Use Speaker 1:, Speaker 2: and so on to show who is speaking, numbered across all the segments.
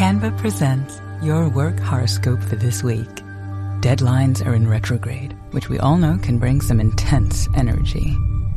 Speaker 1: Canva presents your work horoscope for this week. Deadlines are in retrograde, which we all know can bring some intense energy.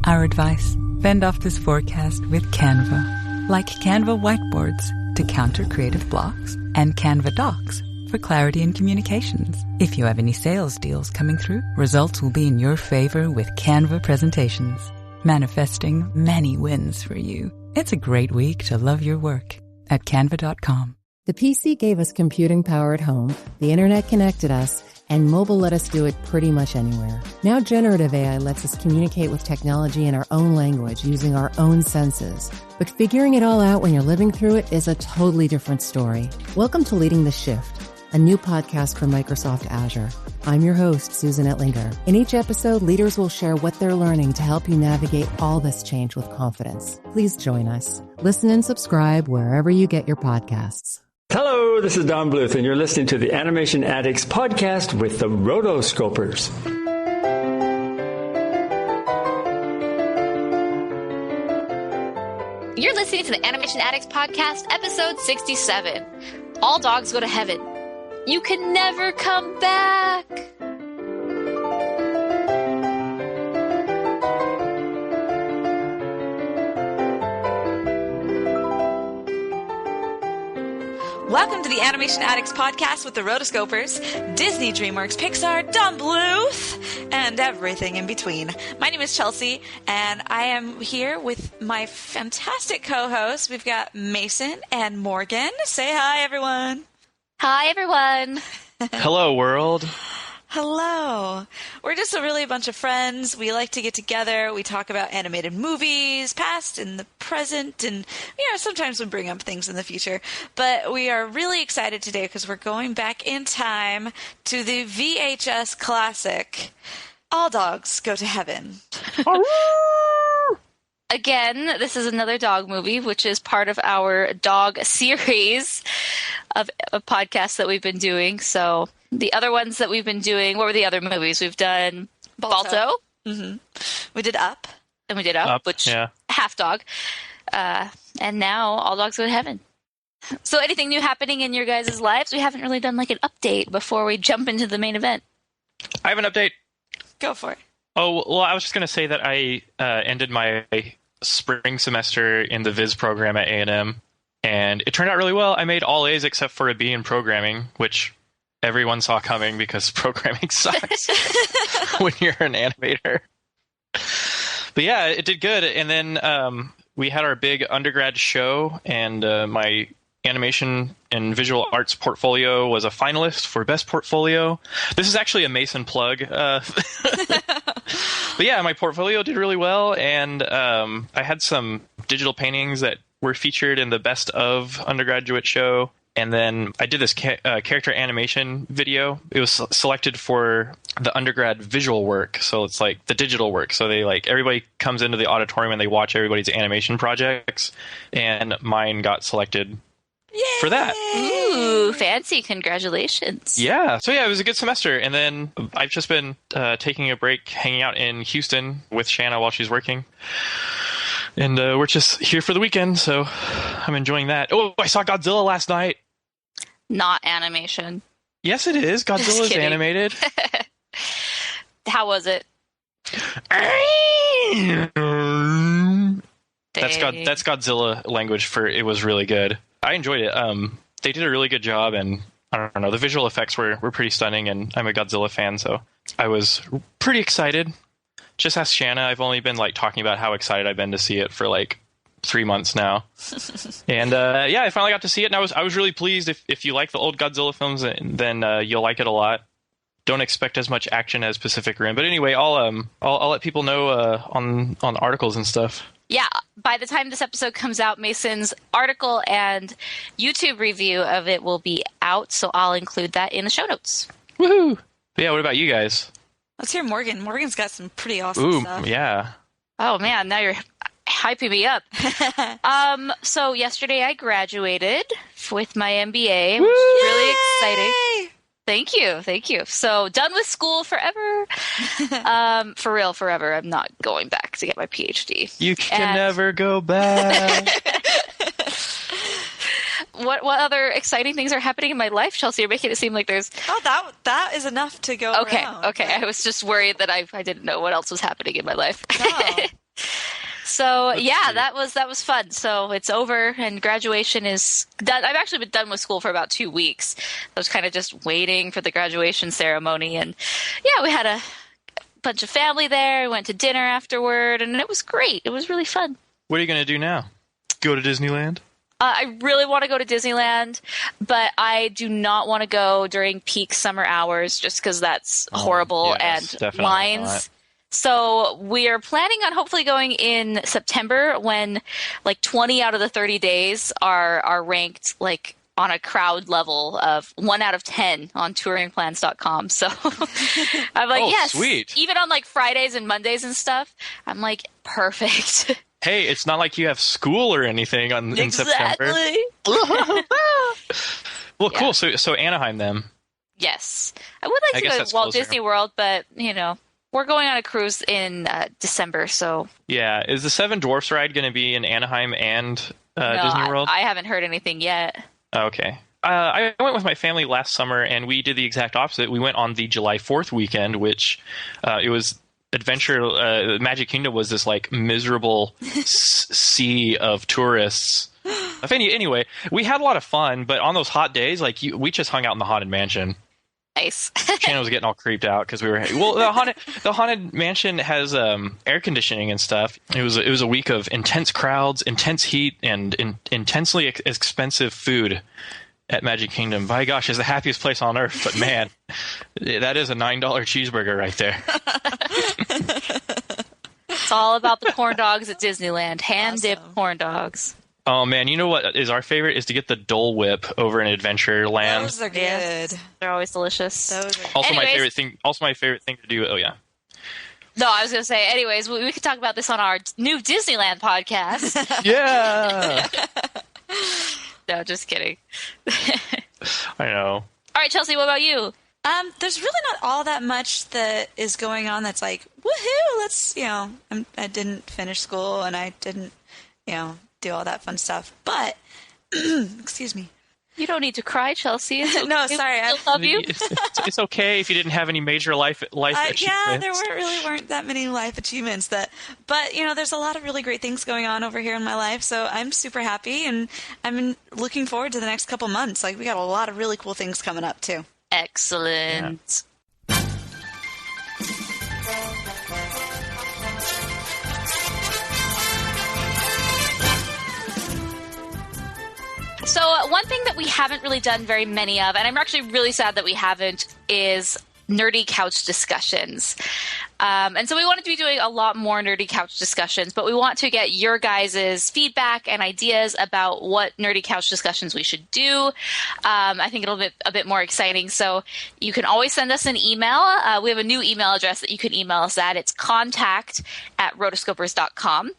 Speaker 1: Our advice: fend off this forecast with Canva. Like Canva whiteboards to counter creative blocks, and Canva docs for clarity in communications. If you have any sales deals coming through, results will be in your favor with Canva presentations, manifesting many wins for you. It's a great week to love your work at canva.com.
Speaker 2: The PC gave us computing power at home, the internet connected us, and mobile let us do it pretty much anywhere. Now generative AI lets us communicate with technology in our own language using our own senses. But figuring it all out when you're living through it is a totally different story. Welcome to Leading the Shift, a new podcast from Microsoft Azure. I'm your host, Susan Ettlinger. In each episode, leaders will share what they're learning to help you navigate all this change with confidence. Please join us. Listen and subscribe wherever you get your podcasts.
Speaker 3: Hello, this is Don Bluth, and you're listening to the Animation Addicts podcast with the Rotoscopers.
Speaker 4: You're listening to the Animation Addicts podcast, episode 67. All dogs go to heaven. You can never come back.
Speaker 5: Welcome to the Animation Addicts podcast with the Rotoscopers, Disney, DreamWorks, Pixar, Don Bluth, and everything in between. My name is Chelsea, and I am here with my fantastic co-hosts. We've got Mason and Morgan. Say hi, everyone.
Speaker 4: Hi, everyone.
Speaker 6: Hello, world.
Speaker 5: Hello. We're just a bunch of friends. We like to get together. We talk about animated movies, past and the present, and sometimes we bring up things in the future. But we are really excited today because we're going back in time to the VHS classic, All Dogs Go to Heaven.
Speaker 4: Again, this is another dog movie, which is part of our dog series of podcasts that we've been doing. So the other ones that we've been doing, what were the other movies? We've done Balto.
Speaker 5: Mm-hmm. We did Up.
Speaker 4: And we did Up, which half dog. And now All Dogs Go to Heaven. So anything new happening in your guys' lives? We haven't really done like an update before we jump into the main event.
Speaker 6: I have an update.
Speaker 5: Go for it.
Speaker 6: Oh, well, I was just going to say that I ended my spring semester in the Viz program at A&M, and it turned out really well. I made all A's except for a B in programming, which everyone saw coming because programming sucks when you're an animator. But yeah, it did good. And then we had our big undergrad show, and my animation and visual arts portfolio was a finalist for Best Portfolio. This is actually a Mason plug. But yeah, my portfolio did really well, and I had some digital paintings that were featured in the Best of undergraduate show. And then I did this character animation video. It was selected for the undergrad visual work, so it's like the digital work. So they everybody comes into the auditorium and they watch everybody's animation projects, and mine got selected for that.
Speaker 4: Ooh, fancy. Congratulations.
Speaker 6: Yeah. So yeah, it was a good semester. And then I've just been taking a break, hanging out in Houston with Shanna while she's working. And we're just here for the weekend, so I'm enjoying that. Oh, I saw Godzilla last night.
Speaker 4: Not animation.
Speaker 6: Yes, it is. Godzilla's animated.
Speaker 4: How was it?
Speaker 6: That's Godzilla language for it was really good. I enjoyed it. They did a really good job, and I don't know, the visual effects were pretty stunning, and I'm a Godzilla fan, so I was pretty excited. Just ask Shanna. I've only been talking about how excited I've been to see it for 3 months now. And yeah, I finally got to see it, and I was really pleased. If you like the old Godzilla films, then you'll like it a lot. Don't expect as much action as Pacific Rim, but anyway, I'll let people know on articles and stuff.
Speaker 4: Yeah, by the time this episode comes out, Mason's article and YouTube review of it will be out, so I'll include that in the show notes.
Speaker 6: Woohoo! But yeah, what about you guys?
Speaker 5: Let's hear Morgan. Morgan's got some pretty awesome stuff.
Speaker 6: Yeah.
Speaker 4: Oh man, now you're hyping me up. So yesterday I graduated with my MBA, which is really exciting. Thank you. So done with school forever. For real, forever. I'm not going back to get my PhD.
Speaker 6: You can never go back.
Speaker 4: what other exciting things are happening in my life, Chelsea? You're making it seem like there's...
Speaker 5: Oh, that is enough to go around.
Speaker 4: Okay. I was just worried that I didn't know what else was happening in my life.
Speaker 5: No.
Speaker 4: So, that was fun. So it's over and graduation is done. I've actually been done with school for about 2 weeks. I was kind of just waiting for the graduation ceremony. And yeah, we had a bunch of family there. We went to dinner afterward, and it was great. It was really fun.
Speaker 6: What are you going to do now? Go to Disneyland?
Speaker 4: I really want to go to Disneyland, but I do not want to go during peak summer hours just because that's horrible and lines. Not. So we are planning on hopefully going in September when like 20 out of the 30 days are ranked like on a crowd level of 1 out of 10 on touringplans.com. So I'm like, yes, sweet. Even on like Fridays and Mondays and stuff, I'm like, perfect.
Speaker 6: Hey, it's not like you have school or anything in September. Well, cool. So Anaheim then.
Speaker 4: Yes. I would like to go to Walt Disney World, but we're going on a cruise in December, so... Yeah.
Speaker 6: Is the Seven Dwarfs ride going to be in Anaheim and Disney World?
Speaker 4: I haven't heard anything yet.
Speaker 6: Okay. I went with my family last summer, and we did the exact opposite. We went on the July 4th weekend, which it was adventure. Magic Kingdom was this like miserable sea of tourists. Anyway, we had a lot of fun, but on those hot days, we just hung out in the Haunted Mansion.
Speaker 4: Nice.
Speaker 6: Shannon was getting all creeped out because we were the haunted mansion has air conditioning and stuff. It was a week of intense crowds, intense heat, and intensely expensive food at Magic Kingdom. By gosh, it's the happiest place on earth. But man, that is a $9 cheeseburger right there.
Speaker 4: It's all about the corn dogs at Disneyland. Hand-dipped corn dogs.
Speaker 6: Oh, man, you know what is our favorite? Is to get the Dole Whip over in Adventureland.
Speaker 5: Those are good.
Speaker 4: Yes. They're always delicious.
Speaker 6: Also, my favorite thing to do. Oh, yeah.
Speaker 4: No, I was going to say, anyways, we could talk about this on our new Disneyland podcast.
Speaker 6: Yeah.
Speaker 4: No, just kidding.
Speaker 6: I know.
Speaker 4: All right, Chelsea, what about you?
Speaker 5: There's really not all that much that is going on that's like, woohoo, let's, I didn't finish school and I didn't, do all that fun stuff. But, excuse me.
Speaker 4: You don't need to cry, Chelsea.
Speaker 5: No, sorry.
Speaker 4: I love you.
Speaker 6: It's okay if you didn't have any major life achievements.
Speaker 5: Yeah, there weren't that many life achievements. But there's a lot of really great things going on over here in my life. So I'm super happy, and I'm looking forward to the next couple months. We got a lot of really cool things coming up too.
Speaker 4: Excellent. Yeah. So one thing that we haven't really done very many of, and I'm actually really sad that we haven't, is nerdy couch discussions. And so we wanted to be doing a lot more nerdy couch discussions, but we want to get your guys' feedback and ideas about what nerdy couch discussions we should do. I think it'll be a bit more exciting. So you can always send us an email. We have a new email address that you can email us at. It's contact@rotoscopers.com.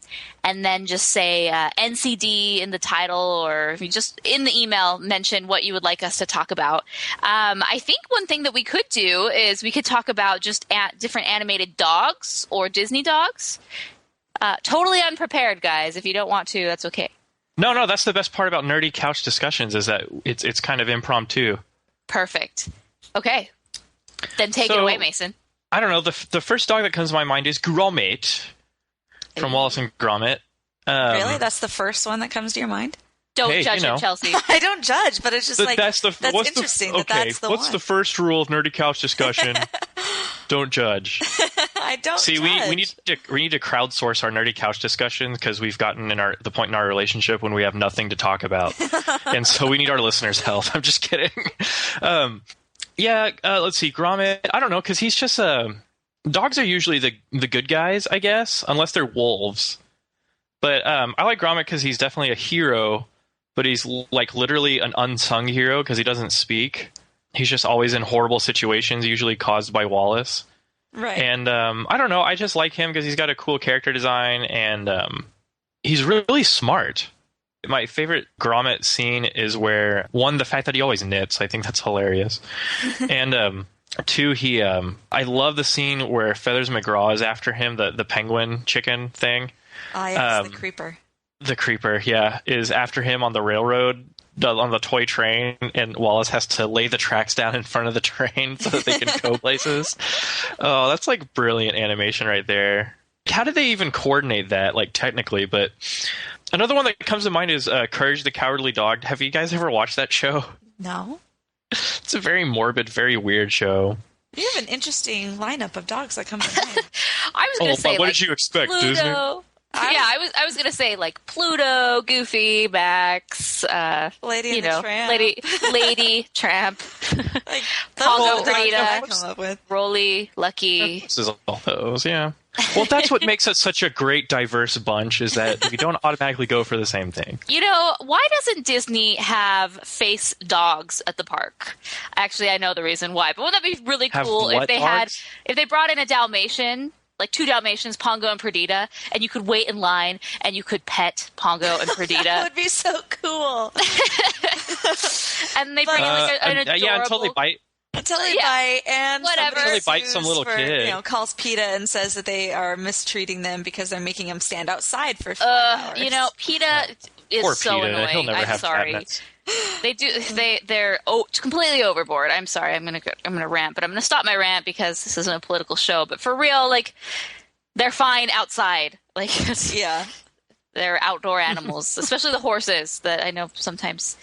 Speaker 4: And then just say NCD in the title, or if you just in the email mention what you would like us to talk about. I think one thing that we could do is we could talk about just different animated dogs or Disney dogs. Totally unprepared, guys. If you don't want to, that's okay.
Speaker 6: No, that's the best part about nerdy couch discussions is that it's kind of impromptu.
Speaker 4: Perfect. Okay. Then take it away, Mason.
Speaker 6: I don't know. The first dog that comes to my mind is Gromit from Wallace and Gromit.
Speaker 5: Really? That's the first one that comes to your mind?
Speaker 4: Don't judge it, Chelsea.
Speaker 5: I don't judge, but it's just that's interesting that's the
Speaker 6: What's the first rule of nerdy couch discussion? Don't judge.
Speaker 5: I don't
Speaker 6: See,
Speaker 5: judge.
Speaker 6: we need to crowdsource our nerdy couch discussions because we've gotten the point in our relationship when we have nothing to talk about. And so we need our listeners' help. I'm just kidding. Let's see. Gromit, I don't know, because he's just dogs are usually the good guys, I guess, unless they're wolves. But I like Gromit because he's definitely a hero, but he's like literally an unsung hero because he doesn't speak. He's just always in horrible situations, usually caused by Wallace.
Speaker 5: Right.
Speaker 6: And I don't know, I just like him because he's got a cool character design, and he's really smart. My favorite Gromit scene is where, one, the fact that he always knits. I think that's hilarious. And two, I love the scene where Feathers McGraw is after him, the penguin chicken thing.
Speaker 5: Oh, yes, the creeper.
Speaker 6: The creeper, yeah, is after him on the railroad, on the toy train, and Wallace has to lay the tracks down in front of the train so that they can go places. Oh, that's like brilliant animation right there. How did they even coordinate that, like technically? But another one that comes to mind is Courage the Cowardly Dog. Have you guys ever watched that show?
Speaker 5: No.
Speaker 6: It's a very morbid, very weird show.
Speaker 5: You have an interesting lineup of dogs that come to mind.
Speaker 4: I was going to say,
Speaker 6: what did you expect,
Speaker 4: Pluto.
Speaker 6: Disney?
Speaker 4: I was gonna say like Pluto, Goofy, Max,
Speaker 5: Lady and the Tramp,
Speaker 4: Lady Tramp,
Speaker 5: like
Speaker 4: Pongo,
Speaker 5: Perdita,
Speaker 4: Rolly, Lucky.
Speaker 6: This is all those, yeah. Well, that's what makes it such a great, diverse bunch, is that we don't automatically go for the same thing.
Speaker 4: You know, why doesn't Disney have face dogs at the park? Actually, I know the reason why, but wouldn't that be really cool if they brought in a Dalmatian? Like 2 Dalmatians, Pongo and Perdita, and you could wait in line and you could pet Pongo and Perdita.
Speaker 5: That would be so cool.
Speaker 4: And they bring in like an adorable...
Speaker 6: Yeah, until they bite.
Speaker 5: Until they bite, and
Speaker 4: whatever.
Speaker 6: Until they bite some little kid.
Speaker 5: Calls PETA and says that they are mistreating them because they're making them stand outside for 4 hours.
Speaker 4: You know, PETA is
Speaker 6: Poor
Speaker 4: so
Speaker 6: PETA.
Speaker 4: annoying.
Speaker 6: He'll never
Speaker 4: I'm
Speaker 6: have
Speaker 4: sorry.
Speaker 6: cabinets.
Speaker 4: They're completely overboard. I'm sorry. I'm gonna rant, but I'm gonna stop my rant because this isn't a political show. But for real, like, they're fine outside. Like,
Speaker 5: yeah,
Speaker 4: they're outdoor animals, especially the horses. That I know sometimes.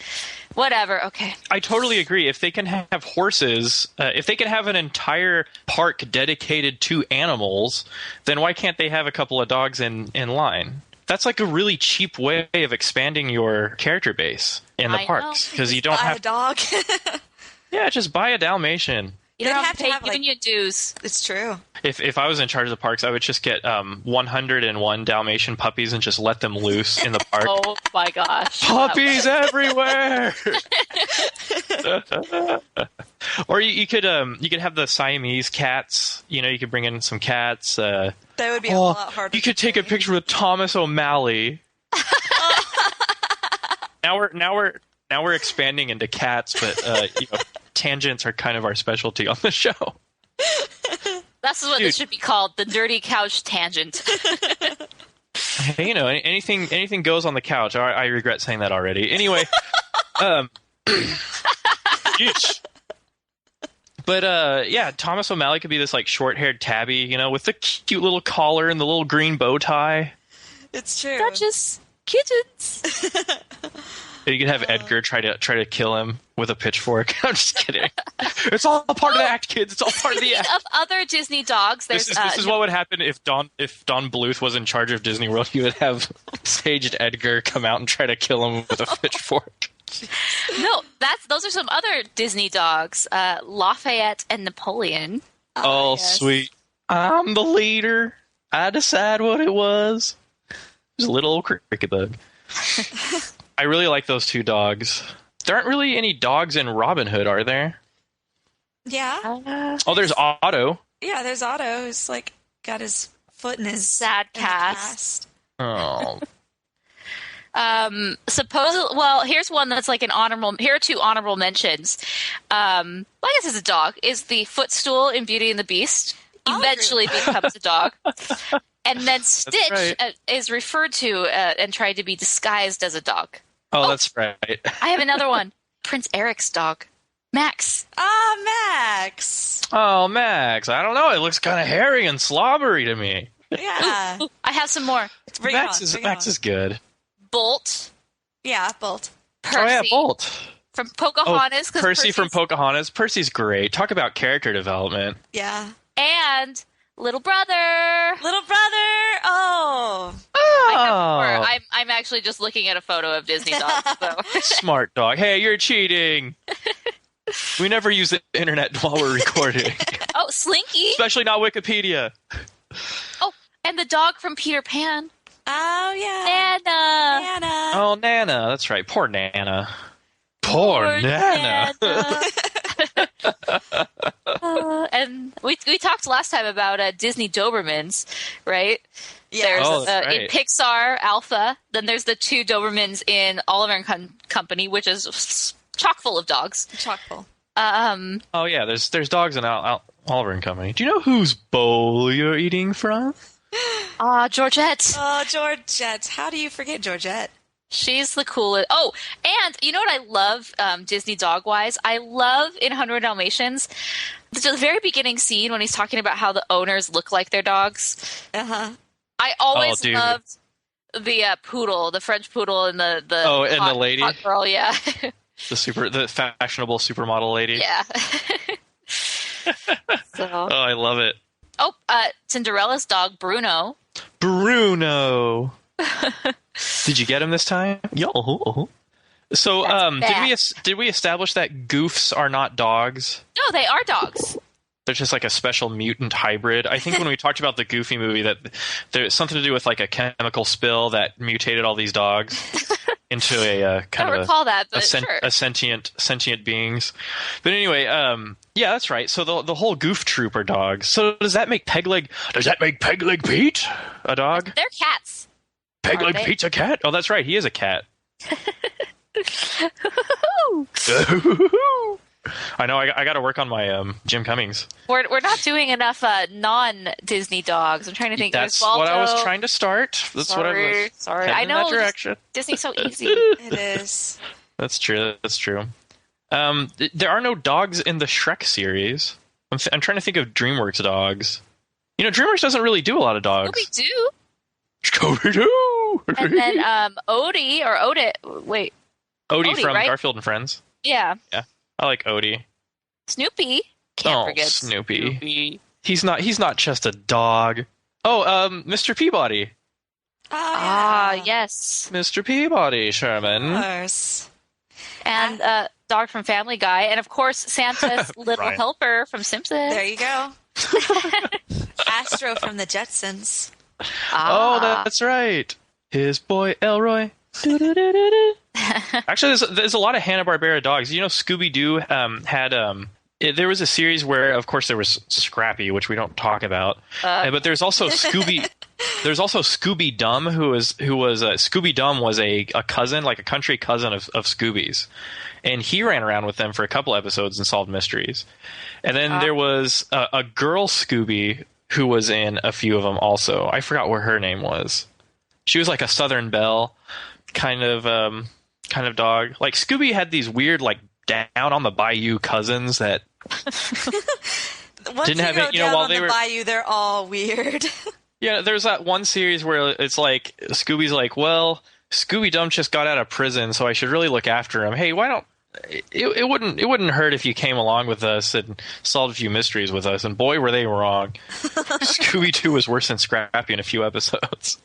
Speaker 4: Whatever. Okay.
Speaker 6: I totally agree. If they can have horses, if they can have an entire park dedicated to animals, then why can't they have a couple of dogs in line? That's like a really cheap way of expanding your character base in the parks, because you don't have
Speaker 5: a dog.
Speaker 6: Yeah, just buy a Dalmatian.
Speaker 4: You don't have to pay giving you dues.
Speaker 5: It's true.
Speaker 6: If I was in charge of the parks, I would just get 101 Dalmatian puppies and just let them loose in the park.
Speaker 4: Oh my gosh!
Speaker 6: Puppies everywhere. Or you could have the Siamese cats. You know, you could bring in some cats.
Speaker 5: That would be a lot harder.
Speaker 6: You could take a picture with Thomas O'Malley. Now we're expanding into cats, but tangents are kind of our specialty on the show.
Speaker 4: That's what this should be called, the Dirty Couch Tangent.
Speaker 6: Hey, anything goes on the couch. I regret saying that already. Anyway, but yeah, Thomas O'Malley could be this like short-haired tabby, with the cute little collar and the little green bow tie.
Speaker 5: It's true.
Speaker 4: Duchess kittens.
Speaker 6: You could have Edgar try to kill him with a pitchfork. I'm just kidding. It's all part of the act, kids. It's all part of the act.
Speaker 4: Of other Disney dogs, there's
Speaker 6: this is what would happen if Don Bluth was in charge of Disney World. He would have staged Edgar come out and try to kill him with a pitchfork.
Speaker 4: No, those are some other Disney dogs. Lafayette and Napoleon.
Speaker 6: Oh,
Speaker 5: yes.
Speaker 6: Sweet. I'm the leader. I decide what it was. It was a little old cricket bug. I really like those 2 dogs. There aren't really any dogs in Robin Hood, are there?
Speaker 5: Yeah.
Speaker 6: There's Otto.
Speaker 5: Yeah, there's Otto, who's like got his foot in his
Speaker 4: sad cast.
Speaker 6: Oh.
Speaker 4: Here's one that's like an honorable. Here are 2 honorable mentions. I guess it's a dog. Is the footstool in Beauty and the Beast eventually becomes a dog? And then Stitch is referred to and tried to be disguised as a dog.
Speaker 6: Oh, that's right.
Speaker 4: I have another one. Prince Eric's dog, Max.
Speaker 5: Max.
Speaker 6: Oh, Max. I don't know. It looks kind of hairy and slobbery to me.
Speaker 5: Yeah.
Speaker 4: Ooh, I have some more.
Speaker 6: Max is good.
Speaker 4: Bolt.
Speaker 5: Yeah, Bolt.
Speaker 4: Percy.
Speaker 6: Oh, yeah, Bolt.
Speaker 4: From Pocahontas.
Speaker 6: Percy from Pocahontas. Percy's great. Talk about character development.
Speaker 5: Yeah.
Speaker 4: And Little Brother.
Speaker 5: Oh.
Speaker 4: I have more. I'm actually just looking at a photo of Disney dogs. So.
Speaker 6: Smart dog. Hey, you're cheating. We never use the internet while we're recording.
Speaker 4: Oh, Slinky.
Speaker 6: Especially not Wikipedia.
Speaker 4: Oh, and the dog from Peter Pan.
Speaker 5: Oh, yeah.
Speaker 4: Nana.
Speaker 6: Oh, Nana. That's right. Poor Nana. Poor Nana.
Speaker 4: And we talked last time about Disney Dobermans, right?
Speaker 5: Yeah.
Speaker 4: There's
Speaker 6: that's right.
Speaker 4: in Pixar Alpha. Then there's the 2 Dobermans in Oliver and Company, which is chock full of dogs.
Speaker 5: Chock full.
Speaker 6: Oh yeah, there's dogs in Oliver and Company. Do you know whose bowl you're eating from?
Speaker 4: Georgette.
Speaker 5: Oh, Georgette. How do you forget Georgette?
Speaker 4: She's the coolest. Oh, and you know what I love Disney dog-wise? I love in 100 Dalmatians, the very beginning scene when he's talking about how the owners look like their dogs.
Speaker 5: Uh-huh.
Speaker 4: I always loved the poodle, the French poodle, and the
Speaker 6: and the lady,
Speaker 4: hot girl, yeah.
Speaker 6: the fashionable supermodel lady.
Speaker 4: Yeah.
Speaker 6: Oh, I love it.
Speaker 4: Oh, Cinderella's dog, Bruno.
Speaker 6: Bruno. Did you get him this time? Yo. So, did we establish that goofs are not dogs?
Speaker 4: No, they are dogs.
Speaker 6: They're just like a special mutant hybrid. I think when we talked about the Goofy movie, that there's something to do with like a chemical spill that mutated all these dogs into a kind of a sentient beings. But anyway, yeah, that's right. So the whole Goof troop are dogs. So does that make Pegleg Pete a dog?
Speaker 4: They're cats.
Speaker 6: Pegleg Pete's a cat? Oh, that's right. He is a cat. I know. I got to work on my Jim Cummings.
Speaker 4: We're not doing enough non-Disney dogs. I'm trying to think.
Speaker 6: That's what I was trying to start.
Speaker 4: Sorry. I know. In that direction. Disney's so easy.
Speaker 5: It is.
Speaker 6: That's true. There are no dogs in the Shrek series. I'm trying to think of DreamWorks dogs. You know, DreamWorks doesn't really do a lot of dogs.
Speaker 4: Scooby-Doo.
Speaker 6: Scooby-Doo.
Speaker 4: And then Odie
Speaker 6: from
Speaker 4: right?
Speaker 6: Garfield and Friends.
Speaker 4: Yeah.
Speaker 6: Yeah. I like Odie.
Speaker 4: Snoopy. Can't forget
Speaker 6: Snoopy. He's not just a dog. Oh, Mr. Peabody.
Speaker 4: Yes.
Speaker 6: Mr. Peabody, Sherman.
Speaker 5: Of course.
Speaker 4: And dog from Family Guy, and of course Santa's little helper from Simpsons.
Speaker 5: There you go. Astro from the Jetsons.
Speaker 6: Oh, that's right. His boy Elroy. Actually, there's a lot of Hanna-Barbera dogs. You know, Scooby-Doo had there was a series where, of course, there was Scrappy, which we don't talk about, but there's also Scooby. There's also Scooby Dum, who was Scooby Dum was a cousin, like a country cousin of Scooby's, and he ran around with them for a couple episodes and solved mysteries. And then there was a girl Scooby who was in a few of them also. I forgot what her name was. She was like a Southern Belle kind of dog. Like Scooby had these weird like down on the bayou cousins that
Speaker 5: didn't have it. You know, while they were bayou, they're all weird.
Speaker 6: Yeah, there's that one series where it's like Scooby's like, well, Scooby Dum just got out of prison, so I should really look after him. Hey, why don't it wouldn't hurt if you came along with us and solved a few mysteries with us? And boy, were they wrong. Scooby-Doo was worse than Scrappy in a few episodes.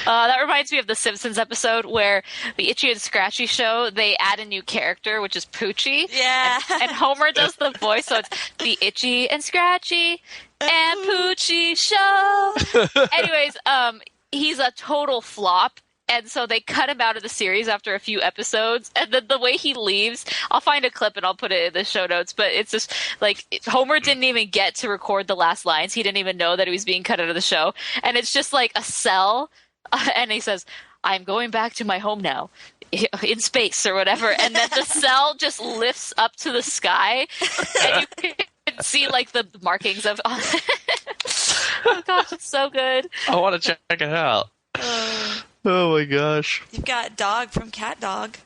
Speaker 4: That reminds me of the Simpsons episode where the Itchy and Scratchy show, they add a new character, which is Poochie.
Speaker 5: Yeah.
Speaker 4: And Homer does the voice, so it's the Itchy and Scratchy and Poochie show. Anyways, he's a total flop. And so they cut him out of the series after a few episodes. And then the way he leaves, I'll find a clip and I'll put it in the show notes. But it's just like Homer didn't even get to record the last lines. He didn't even know that he was being cut out of the show. And it's just like a cell. And he says, I'm going back to my home now in space or whatever. And then the cell just lifts up to the sky. And you can see like the markings of. Oh gosh, it's so good.
Speaker 6: I want to check it out. Oh my gosh.
Speaker 5: You've got Dog from Cat Dog.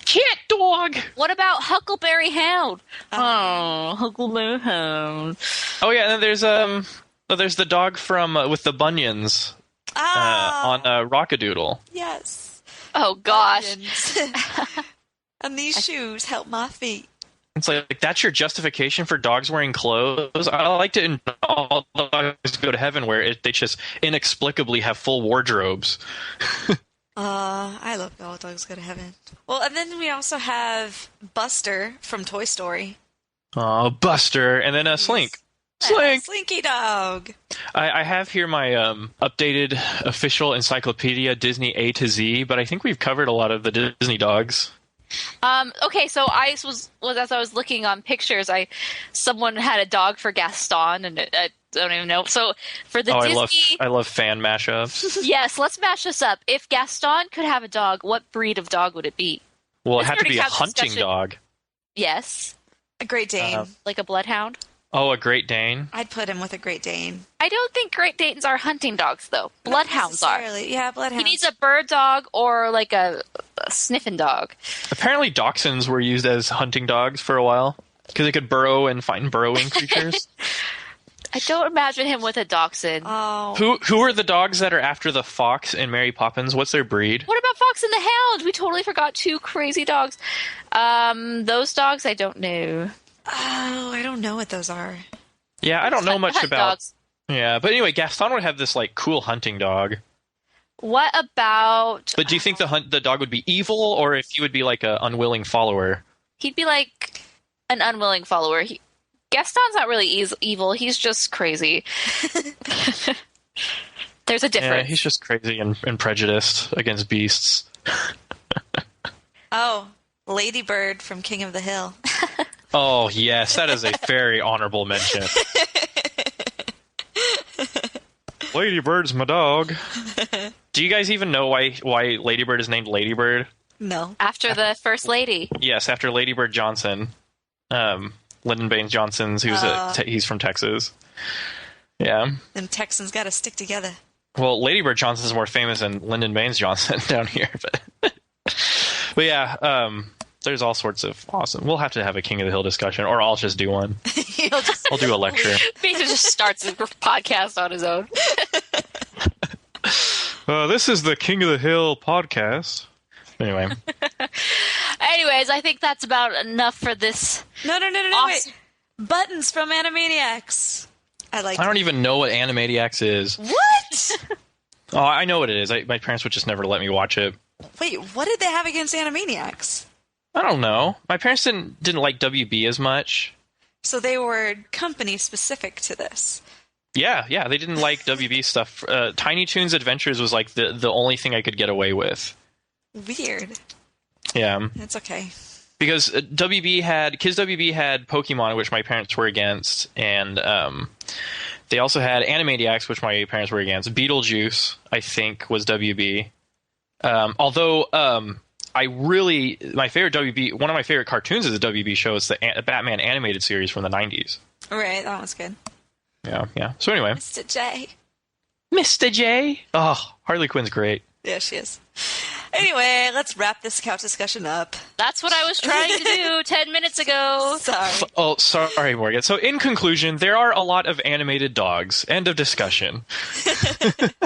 Speaker 6: Cat Dog!
Speaker 4: What about Huckleberry Hound? Huckleberry Hound.
Speaker 6: Oh yeah, and then there's the dog from with the bunions on Rockadoodle.
Speaker 5: Yes.
Speaker 4: Oh gosh.
Speaker 5: And these shoes help my feet.
Speaker 6: It's like that's your justification for dogs wearing clothes. I like to all dogs go to heaven where they just inexplicably have full wardrobes.
Speaker 5: I love all dogs go to heaven. Well, and then we also have Buster from Toy Story.
Speaker 6: Oh, Buster, and then Slink. Slink,
Speaker 5: Slinky Dog.
Speaker 6: I have here my updated official encyclopedia Disney A to Z, but I think we've covered a lot of the Disney dogs.
Speaker 4: Okay, so I was as I was looking on pictures, someone had a dog for Gaston, and I don't even know. So for the Disney,
Speaker 6: I love fan mashups.
Speaker 4: Yes, let's mash this up. If Gaston could have a dog, what breed of dog would it be?
Speaker 6: Well, it had to be a hunting dog.
Speaker 4: Yes,
Speaker 5: a Great Dane,
Speaker 4: like a bloodhound.
Speaker 6: Oh, a Great Dane?
Speaker 5: I'd put him with a Great Dane.
Speaker 4: I don't think Great Danes are hunting dogs, though. Bloodhounds are.
Speaker 5: Yeah, bloodhounds.
Speaker 4: He needs a bird dog or like a sniffing dog.
Speaker 6: Apparently dachshunds were used as hunting dogs for a while because they could burrow and find burrowing creatures.
Speaker 4: I don't imagine him with a dachshund.
Speaker 5: Oh.
Speaker 6: Who are the dogs that are after the fox in Mary Poppins? What's their breed?
Speaker 4: What about Fox and the Hound? We totally forgot 2 crazy dogs. Those dogs, I don't know.
Speaker 5: Oh, I don't know what those are.
Speaker 6: Yeah, I don't know much
Speaker 4: Hunt
Speaker 6: about...
Speaker 4: dogs.
Speaker 6: Yeah, but anyway, Gaston would have this, like, cool hunting dog.
Speaker 4: What about...
Speaker 6: But do you think the dog would be evil, or if he would be, like, an unwilling follower?
Speaker 4: He'd be like an unwilling follower. Gaston's not really evil. He's just crazy. There's a difference.
Speaker 6: Yeah, he's just crazy and prejudiced against beasts.
Speaker 5: Oh, Ladybird from King of the Hill.
Speaker 6: Oh, yes, that is a very honorable mention. Ladybird's my dog. Do you guys even know why Ladybird is named Ladybird?
Speaker 5: No.
Speaker 4: After the first lady.
Speaker 6: Yes, after Lady Bird Johnson. Lyndon Baines Johnson's, he's from Texas. Yeah.
Speaker 5: Them Texans got to stick together.
Speaker 6: Well, Lady Bird Johnson's more famous than Lyndon Baines Johnson down here. But yeah, there's all sorts of awesome. We'll have to have a King of the Hill discussion, or I'll just do one. I'll do a lecture.
Speaker 4: Baines just starts a podcast on his own.
Speaker 6: This is the King of the Hill podcast. Anyway.
Speaker 4: Anyways, I think that's about enough for this.
Speaker 5: No,
Speaker 4: awesome.
Speaker 5: wait. Buttons from Animaniacs. I
Speaker 6: don't even know what Animaniacs is.
Speaker 5: What?
Speaker 6: Oh, I know what it is. My parents would just never let me watch it.
Speaker 5: Wait, what did they have against Animaniacs?
Speaker 6: I don't know. My parents didn't like WB as much.
Speaker 5: So they were company specific to this.
Speaker 6: Yeah, they didn't like WB stuff. Tiny Toons Adventures was like the only thing I could get away with.
Speaker 5: Weird.
Speaker 6: Yeah.
Speaker 5: It's okay.
Speaker 6: Because Kids WB had Pokemon, which my parents were against, and they also had Animaniacs, which my parents were against. Beetlejuice, I think, was WB. Although my favorite WB, one of my favorite cartoons is a WB show. It's the Batman animated series from the 90s.
Speaker 5: Right, that was good.
Speaker 6: Yeah. So anyway.
Speaker 5: Mr. J.
Speaker 6: Oh, Harley Quinn's great.
Speaker 5: Yeah, she is. Anyway, let's wrap this couch discussion up.
Speaker 4: That's what I was trying to do 10 minutes ago.
Speaker 5: Sorry.
Speaker 6: Oh, sorry, Morgan. So in conclusion, there are a lot of animated dogs. End of discussion.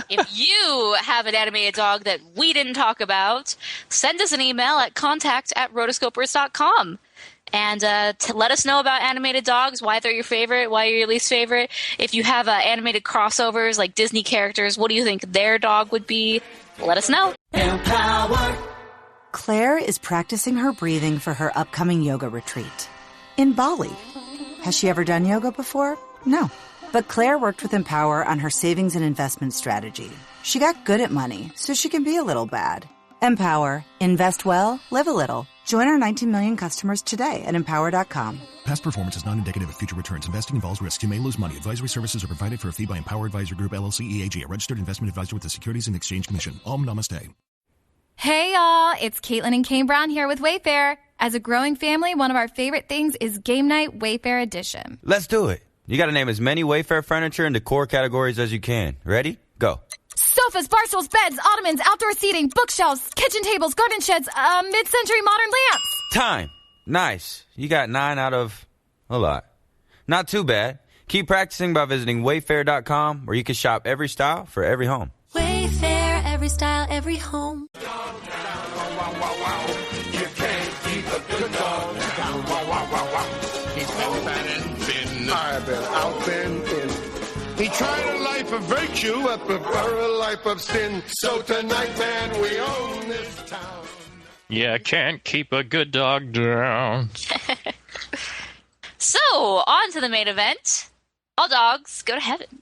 Speaker 4: If you have an animated dog that we didn't talk about, send us an email at contact@rotoscopers.com. And to let us know about animated dogs, why they're your favorite, why you're your least favorite. If you have animated crossovers like Disney characters, what do you think their dog would be? Let us know.
Speaker 7: Empower. Claire is practicing her breathing for her upcoming yoga retreat in Bali. Has she ever done yoga before? No. But Claire worked with Empower on her savings and investment strategy. She got good at money, so she can be a little bad. Empower. Invest well, live a little. Join our 19 million customers today at empower.com.
Speaker 8: Past performance is not indicative of future returns. Investing involves risks. You may lose money. Advisory services are provided for a fee by Empower Advisor Group, LLC, EAG, a registered investment advisor with the Securities and Exchange Commission. Om Namaste.
Speaker 9: Hey, y'all. It's Caitlin and Kane Brown here with Wayfair. As a growing family, one of our favorite things is Game Night Wayfair Edition.
Speaker 10: Let's do it. You got to name as many Wayfair furniture and decor categories as you can. Ready? Go.
Speaker 9: Sofas, bar stools, beds, ottomans, outdoor seating, bookshelves, kitchen tables, garden sheds, mid-century modern lamps.
Speaker 10: Time. Nice. You got 9 out of a lot. Not too bad. Keep practicing by visiting Wayfair.com, where you can shop every style for every home.
Speaker 11: Wayfair, every style, every home.
Speaker 12: You can't keep a good dog down. He's been fat and thin. I've been out and in. He tried a life of virtue, but prefer a life of sin. So tonight, man, we own this town.
Speaker 6: Yeah, can't keep a good dog down.
Speaker 4: So, on to the main event. All dogs go to heaven.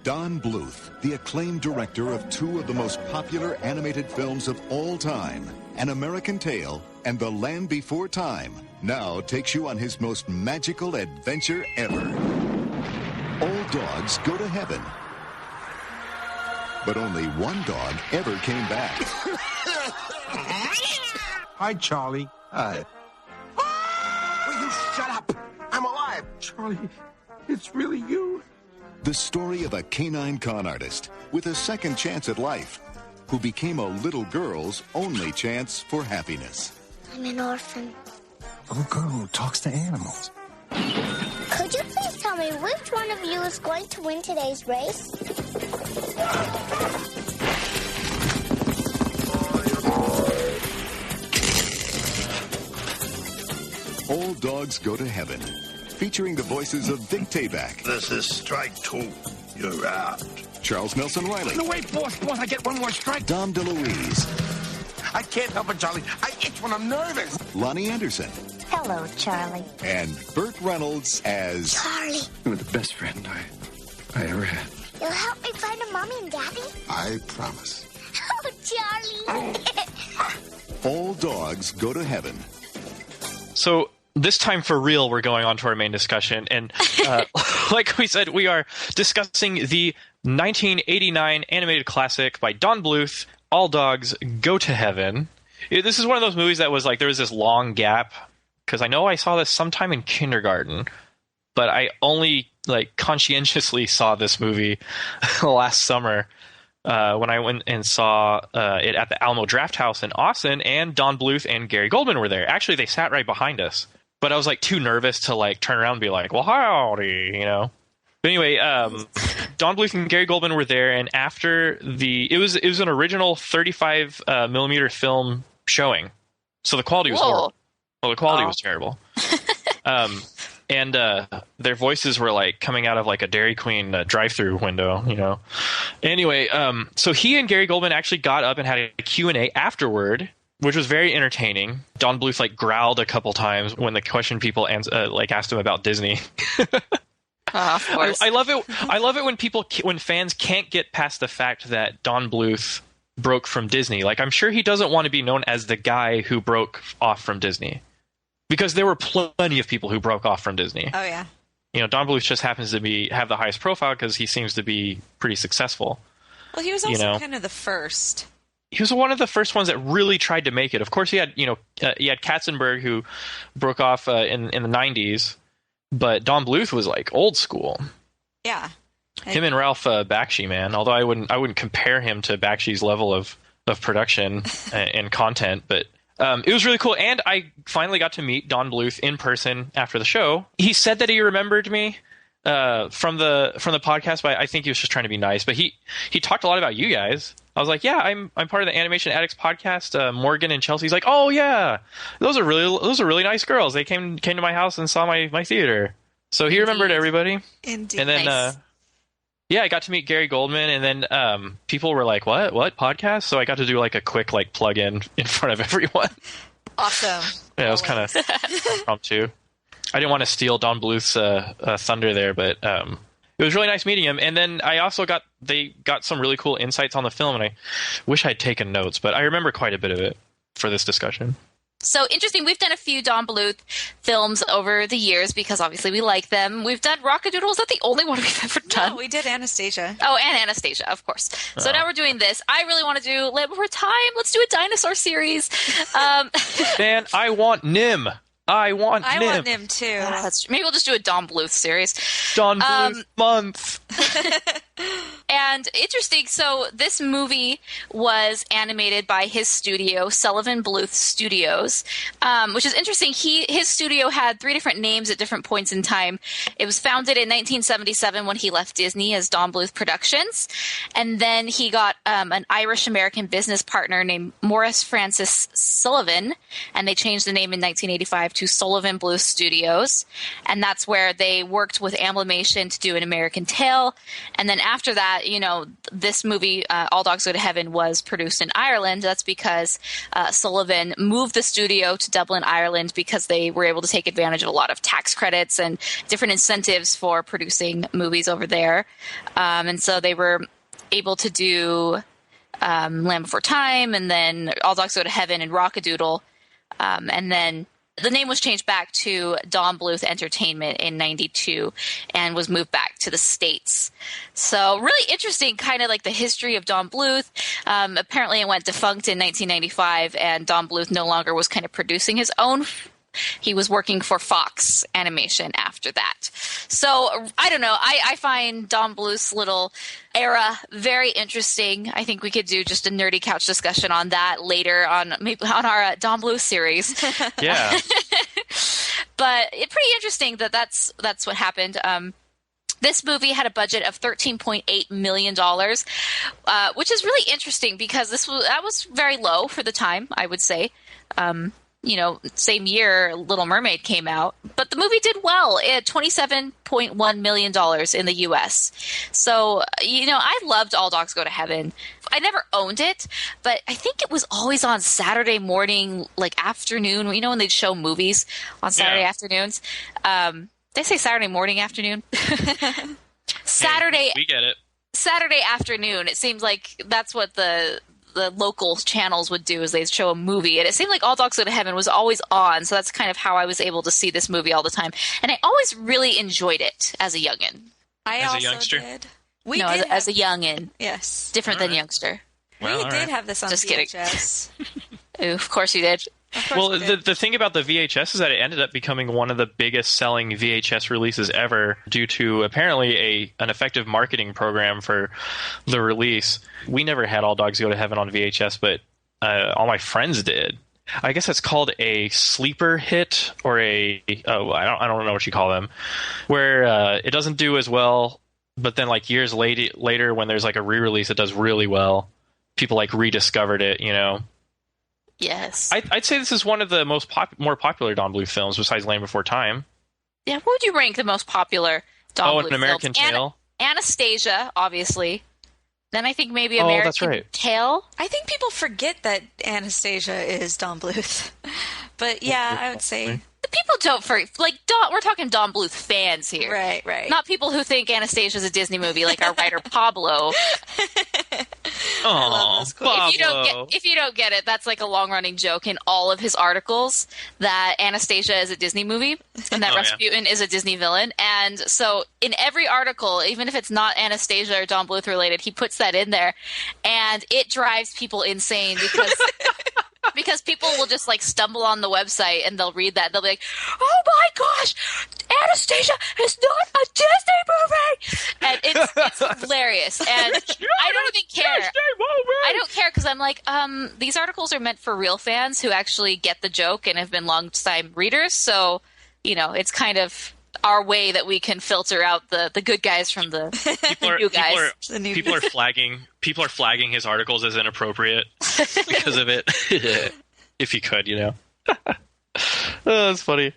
Speaker 13: Don Bluth, the acclaimed director of 2 of the most popular animated films of all time, An American Tale and The Land Before Time, now takes you on his most magical adventure ever. All dogs go to heaven. But only one dog ever came back.
Speaker 14: Hi, Charlie.
Speaker 13: Hi.
Speaker 12: you shut up? I'm alive. Charlie, it's really you.
Speaker 13: The story of a canine con artist with a second chance at life who became a little girl's only chance for happiness.
Speaker 14: I'm an orphan.
Speaker 12: A little girl who talks to animals.
Speaker 14: Could you please tell me which one of you is going to win today's race?
Speaker 13: All Dogs Go to Heaven, featuring the voices of Vic Tayback.
Speaker 12: This is strike 2. You're out.
Speaker 13: Charles Nelson Riley.
Speaker 12: No, wait, boss, I get one more strike.
Speaker 13: Don DeLuise.
Speaker 12: I can't help it, Charlie. I itch when I'm nervous.
Speaker 13: Lonnie Anderson.
Speaker 14: Hello, Charlie.
Speaker 13: And Burt Reynolds as...
Speaker 14: Charlie.
Speaker 12: You were the best friend I ever had.
Speaker 14: You'll help me find a mommy and daddy?
Speaker 12: I promise.
Speaker 14: Oh, Charlie.
Speaker 13: All Dogs Go to Heaven.
Speaker 6: So this time for real, we're going on to our main discussion. And like we said, we are discussing the 1989 animated classic by Don Bluth, All Dogs Go to Heaven. This is one of those movies that was like, there was this long gap, because I know I saw this sometime in kindergarten, but I only like conscientiously saw this movie last summer when I went and saw it at the Alamo Draft House in Austin, and Don Bluth and Gary Goldman were there. Actually, they sat right behind us, but I was like too nervous to like turn around and be like, well, howdy, you know? But anyway, Don Bluth and Gary Goldman were there, and after it was an original 35 millimeter film showing, so the quality was horrible. Well, the quality was terrible. And their voices were like coming out of like a Dairy Queen drive-through window, you know. Anyway, so he and Gary Goldman actually got up and had a Q&A afterward, which was very entertaining. Don Bluth like growled a couple times when the question people like asked him about Disney.
Speaker 4: Of course.
Speaker 6: I love it. I love it when fans can't get past the fact that Don Bluth broke from Disney. Like, I'm sure he doesn't want to be known as the guy who broke off from Disney, because there were plenty of people who broke off from Disney.
Speaker 5: Oh yeah.
Speaker 6: You know, Don Bluth just happens to have the highest profile because he seems to be pretty successful.
Speaker 5: Well, he was also kind of the first.
Speaker 6: He was one of the first ones that really tried to make it. Of course, he had Katzenberg, who broke off in the 90s, but Don Bluth was like old school.
Speaker 5: Yeah.
Speaker 6: Him and Ralph Bakshi, man. Although I wouldn't compare him to Bakshi's level of production and content, but it was really cool. And I finally got to meet Don Bluth in person after the show. He said that he remembered me from the podcast, but I think he was just trying to be nice. But he talked a lot about you guys. I was like, yeah, I'm part of the Animation Addicts podcast. Morgan and Chelsea. He's like, oh yeah, those are really nice girls. They came to my house and saw my theater. So he remembered everybody.
Speaker 5: Indeed.
Speaker 6: And then
Speaker 5: nice.
Speaker 6: Yeah, I got to meet Gary Goldman, and then people were like, what podcast? So I got to do like a quick like plug-in in front of everyone.
Speaker 5: Awesome.
Speaker 6: Yeah, it was kind of impromptu. I didn't want to steal Don Bluth's thunder there, but it was really nice meeting him. And then I also got some really cool insights on the film, and I wish I'd taken notes, but I remember quite a bit of it for this discussion.
Speaker 4: So interesting. We've done a few Don Bluth films over the years because obviously we like them. We've done Rockadoodle. Is that the only one we've ever done?
Speaker 5: No, we did Anastasia.
Speaker 4: Oh, and Anastasia, of course. So now we're doing this. I really want to do Land Before Time. Let's do a dinosaur series.
Speaker 6: Man, I want Nim. I want
Speaker 5: Nim too.
Speaker 4: Maybe we'll just do a Don Bluth series.
Speaker 6: Don Bluth month.
Speaker 4: And interesting, so this movie was animated by his studio, Sullivan Bluth Studios, which is interesting. His studio had 3 different names at different points in time. It was founded in 1977 when he left Disney as Don Bluth Productions. And then he got an Irish-American business partner named Morris Francis Sullivan, and they changed the name in 1985 to Sullivan Bluth Studios. And that's where they worked with Amlimation to do An American Tail. And then after that, this movie, All Dogs Go to Heaven, was produced in Ireland. That's because Sullivan moved the studio to Dublin, Ireland, because they were able to take advantage of a lot of tax credits and different incentives for producing movies over there. And so they were able to do Land Before Time, and then All Dogs Go to Heaven and Rockadoodle. And then the name was changed back to Don Bluth Entertainment in 92 and was moved back to the States. So really interesting, kind of like the history of Don Bluth. Apparently it went defunct in 1995, and Don Bluth no longer was kind of producing his own he was working for Fox Animation after that. So I don't know. I find Don Bluth's little era very interesting. I think we could do just a nerdy couch discussion on that later on, maybe on our Don Bluth series.
Speaker 6: Yeah.
Speaker 4: But it's pretty interesting that's what happened. This movie had a budget of $13.8 million, which is really interesting because that was very low for the time, I would say. Same year Little Mermaid came out, but the movie did well. It had $27.1 million in the U.S. So, I loved All Dogs Go to Heaven. I never owned it, but I think it was always on Saturday morning, afternoon, when they'd show movies on Saturday afternoons. Did I say Saturday morning, afternoon? Saturday.
Speaker 6: Hey, we get it.
Speaker 4: Saturday afternoon. It seems like that's what the local channels would do, is they'd show a movie. And it seemed like All Dogs Go to Heaven was always on. So that's kind of how I was able to see this movie all the time. And I always really enjoyed it as a youngin'.
Speaker 6: As a youngster?
Speaker 5: Did.
Speaker 4: As a youngin'.
Speaker 5: Yes.
Speaker 4: Different than youngster.
Speaker 5: We did have this on
Speaker 4: Just
Speaker 5: VHS.
Speaker 4: Ooh, of course you did.
Speaker 6: Well, the thing about the VHS is that it ended up becoming one of the biggest selling VHS releases ever due to apparently an effective marketing program for the release. We never had All Dogs Go to Heaven on VHS, but all my friends did. I guess it's called a sleeper hit, or I don't know what you call them, where it doesn't do as well, but then years later when there's a re-release, it does really well. People rediscovered it,
Speaker 4: Yes.
Speaker 6: I'd say this is one of the more popular Don Bluth films besides Land Before Time.
Speaker 4: Yeah, what would you rank the most popular Don Bluth
Speaker 6: An American
Speaker 4: films?
Speaker 6: Tale?
Speaker 4: Anastasia, obviously. Then I think maybe American Tale.
Speaker 5: I think people forget that Anastasia is Don Bluth. But yeah, I would say...
Speaker 4: People don't forget. We're talking Don Bluth fans here.
Speaker 5: Right.
Speaker 4: Not people who think Anastasia is a Disney movie like our writer Pablo.
Speaker 6: Oh, Pablo.
Speaker 4: If you don't get it, that's a long-running joke in all of his articles that Anastasia is a Disney movie and that Rasputin is a Disney villain. And so in every article, even if it's not Anastasia or Don Bluth related, he puts that in there, and it drives people insane because because people will just stumble on the website and they'll read that and they'll be like, "Oh my gosh, Anastasia is not a Disney movie!" And it's hilarious. And I don't even care. I don't care because I'm like, these articles are meant for real fans who actually get the joke and have been long-time readers. So, it's kind of our way that we can filter out the good guys from the new guys.
Speaker 6: People are flagging his articles as inappropriate because of it. If you could, Oh, that's funny.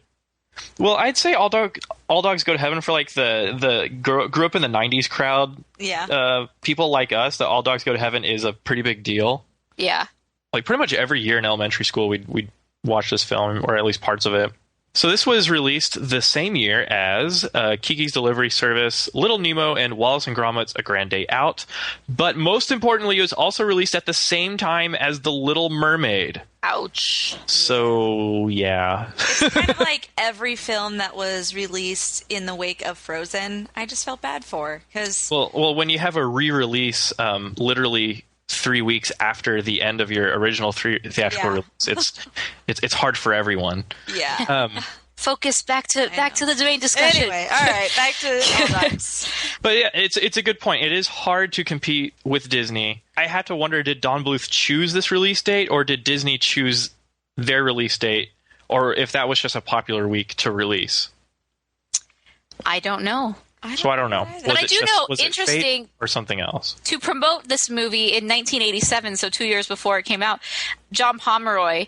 Speaker 6: Well, I'd say All Dogs Go to Heaven for the grew up in the 90s crowd.
Speaker 5: Yeah.
Speaker 6: People like us, that All Dogs Go to Heaven is a pretty big deal.
Speaker 4: Yeah.
Speaker 6: Pretty much every year in elementary school we'd watch this film, or at least parts of it. So this was released the same year as Kiki's Delivery Service, Little Nemo, and Wallace and Gromit's A Grand Day Out. But most importantly, it was also released at the same time as The Little Mermaid.
Speaker 4: Ouch.
Speaker 6: So, yeah.
Speaker 5: It's kind of like every film that was released in the wake of Frozen, I just felt bad for.
Speaker 6: Well, when you have a re-release, literally 3 weeks after the end of your original theatrical release, it's hard for everyone.
Speaker 5: Yeah.
Speaker 4: Focus back to the main discussion.
Speaker 5: Anyway, all right, back to All Dogs.
Speaker 6: But yeah, it's a good point. It is hard to compete with Disney. I had to wonder, did Don Bluth choose this release date, or did Disney choose their release date, or if that was just a popular week to release?
Speaker 4: I don't know.
Speaker 6: I don't know.
Speaker 4: But I do know, interesting,
Speaker 6: or something else.
Speaker 4: To promote this movie in 1987, so 2 years before it came out, John Pomeroy,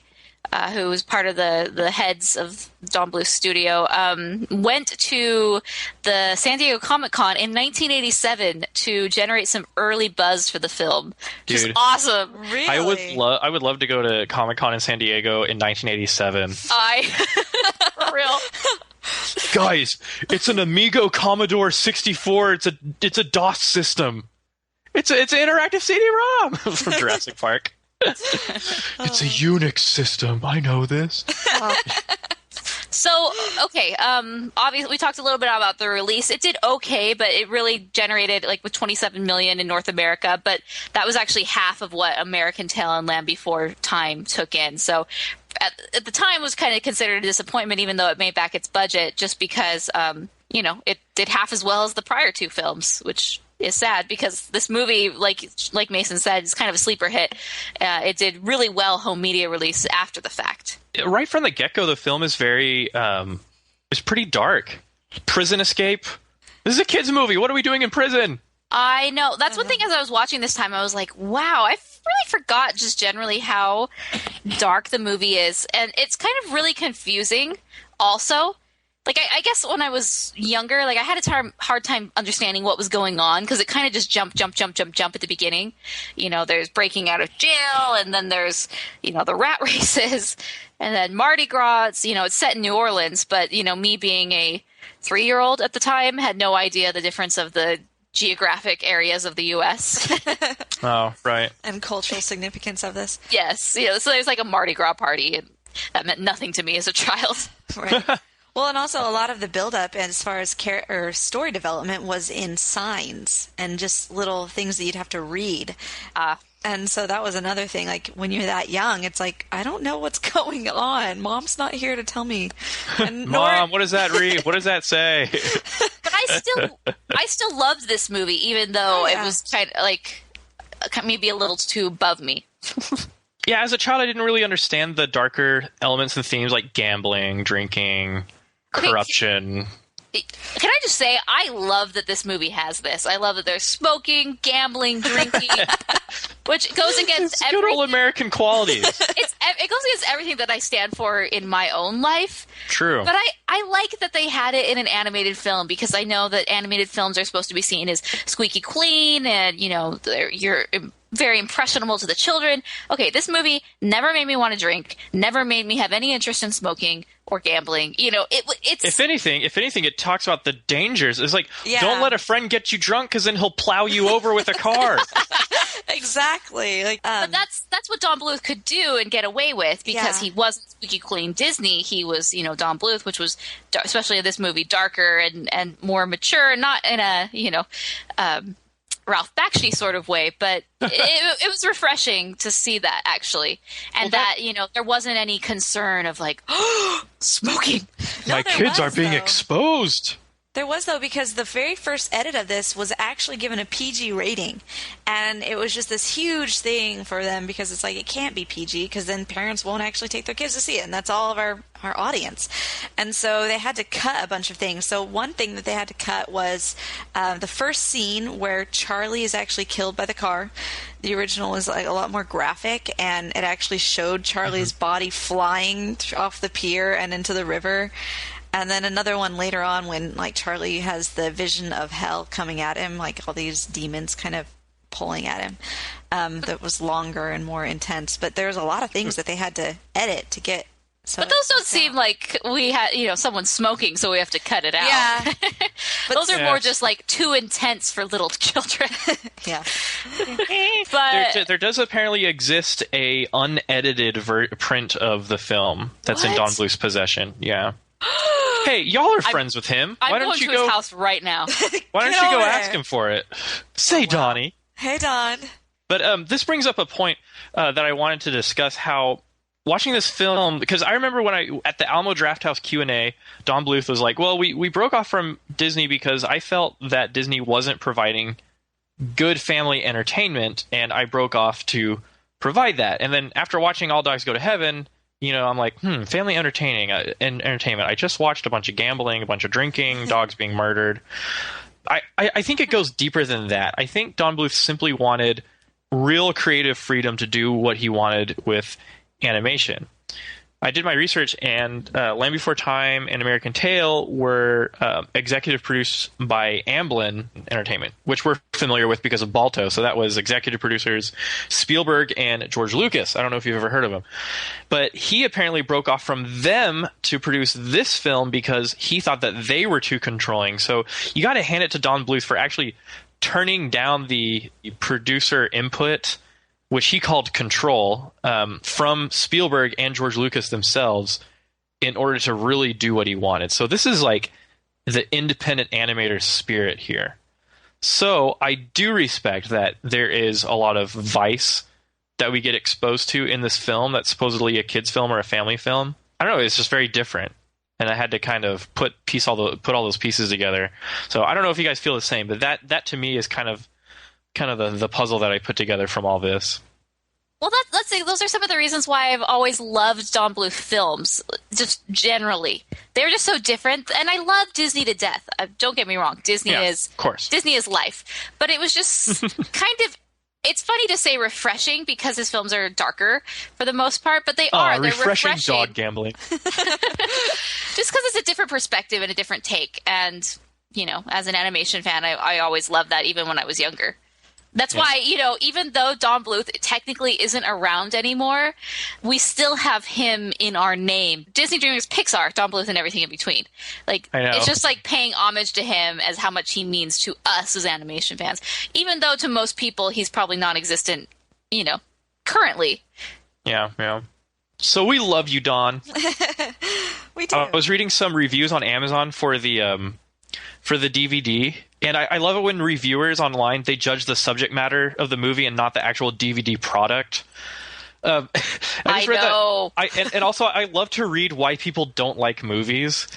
Speaker 4: who was part of the heads of Don Bluth's studio, went to the San Diego Comic-Con in 1987 to generate some early buzz for the film. Which is awesome.
Speaker 5: Really?
Speaker 6: I would love to go to Comic-Con in San Diego in 1987.
Speaker 4: For real.
Speaker 6: Guys, it's an Amigo Commodore 64. It's a DOS system. It's an interactive CD-ROM from Jurassic Park. It's a Unix system. I know this.
Speaker 4: So, okay, obviously we talked a little bit about the release. It did okay, but it really generated with 27 million in North America, but that was actually half of what American Tale and Land Before Time took in. So at the time was kind of considered a disappointment, even though it made back its budget, just because it did half as well as the prior two films, which is sad because this movie, like Mason said, is kind of a sleeper hit. It did really well home media release after the fact.
Speaker 6: Right from the get-go, the film is it's pretty dark. Prison escape. This is a kid's movie. What are we doing in prison?
Speaker 4: I know. That's one thing as I was watching this time, I was like, wow, I really forgot just generally how dark the movie is. And it's kind of really confusing also. Like, I guess when I was younger, like, I had a hard time understanding what was going on because it kind of just jump at the beginning. There's breaking out of jail, and then there's, the rat races, and then Mardi Gras. It's set in New Orleans, but, me being a 3-year-old at the time had no idea the difference of the geographic areas of the U.S.
Speaker 6: Oh, right.
Speaker 5: And cultural significance of this.
Speaker 4: Yes. So there's like a Mardi Gras party, and that meant nothing to me as a child.
Speaker 5: Right. Well, and also a lot of the buildup as far as story development was in signs and just little things that you'd have to read. And so that was another thing. Like, when you're that young, it's like, I don't know what's going on. Mom's not here to tell me. And
Speaker 6: Mom, what does that read? What does that say?
Speaker 4: But I still loved this movie, even though it was kind of like maybe a little too above me.
Speaker 6: Yeah, as a child, I didn't really understand the darker elements and themes like gambling, drinking, corruption.
Speaker 4: Can I just say, I love that this movie has this. I love that there's smoking, gambling, drinking, which goes against
Speaker 6: good old American qualities.
Speaker 4: It goes against everything that I stand for in my own life.
Speaker 6: True.
Speaker 4: But I like that they had it in an animated film because I know that animated films are supposed to be seen as squeaky clean and, you're very impressionable to the children. Okay, this movie never made me want to drink, never made me have any interest in smoking or gambling. It's
Speaker 6: if anything, it talks about the dangers. It's like, don't let a friend get you drunk because then he'll plow you over with a car.
Speaker 5: Exactly.
Speaker 4: But that's what Don Bluth could do and get away with because he wasn't squeaky clean Disney. He was, Don Bluth, which was, especially in this movie, darker and more mature, not in a, Ralph Bakshi sort of way, but it was refreshing to see that actually, and that there wasn't any concern of like smoking.
Speaker 6: My kids are being exposed.
Speaker 5: There was, though, because the very first edit of this was actually given a PG rating. And it was just this huge thing for them because it's like, it can't be PG because then parents won't actually take their kids to see it. And that's all of our audience. And so they had to cut a bunch of things. So one thing that they had to cut was the first scene where Charlie is actually killed by the car. The original was like a lot more graphic, and it actually showed Charlie's body flying off the pier and into the river. And then another one later on when, like, Charlie has the vision of hell coming at him, like all these demons kind of pulling at him, that was longer and more intense. But there's a lot of things that they had to edit to get. So
Speaker 4: but those don't seem like we had, someone smoking, so we have to cut it out.
Speaker 5: Yeah.
Speaker 4: But those are more just like too intense for little children.
Speaker 5: Yeah.
Speaker 4: But
Speaker 6: there does apparently exist a unedited print of the film that's in Don Bluth's possession. Yeah. Hey, y'all are friends with him.
Speaker 4: Why don't you go to his house right now?
Speaker 6: Why don't you go ask him for it? Say, Donnie.
Speaker 5: Hey, Don.
Speaker 6: But this brings up a point that I wanted to discuss. How watching this film, because I remember when at the Alamo Drafthouse Q&A, Don Bluth was like, "Well, we broke off from Disney because I felt that Disney wasn't providing good family entertainment, and I broke off to provide that." And then after watching All Dogs Go to Heaven, I'm like, family entertainment. I just watched a bunch of gambling, a bunch of drinking, dogs being murdered. I think it goes deeper than that. I think Don Bluth simply wanted real creative freedom to do what he wanted with animation. I did my research, and Land Before Time and American Tail were executive produced by Amblin Entertainment, which we're familiar with because of Balto. So that was executive producers Spielberg and George Lucas. I don't know if you've ever heard of him. But he apparently broke off from them to produce this film because he thought that they were too controlling. So you got to hand it to Don Bluth for actually turning down the producer input, which he called control, from Spielberg and George Lucas themselves in order to really do what he wanted. So this is like the independent animator spirit here. So I do respect that there is a lot of vice that we get exposed to in this film that's supposedly a kid's film or a family film. I don't know, it's just very different. And I had to kind of put all those pieces together. So I don't know if you guys feel the same, but that to me is kind of the puzzle that I put together from all this.
Speaker 4: Well, let's say those are some of the reasons why I've always loved Don Bluth films, just generally. They're just so different, and I love Disney to death. Don't get me wrong, Disney is life. But it was just kind of, it's funny to say refreshing because his films are darker for the most part, but they're refreshing.
Speaker 6: Dog gambling.
Speaker 4: Just because it's a different perspective and a different take, and as an animation fan, I always loved that even when I was younger. That's why, even though Don Bluth technically isn't around anymore, we still have him in our name. Disney, DreamWorks, Pixar, Don Bluth, and everything in between. It's just like paying homage to him as how much he means to us as animation fans. Even though to most people, he's probably non-existent, currently.
Speaker 6: Yeah. So we love you, Don.
Speaker 5: We do.
Speaker 6: I was reading some reviews on Amazon for the DVD. And I love it when reviewers online, they judge the subject matter of the movie and not the actual DVD product. I know. And also, I love to read why people don't like movies.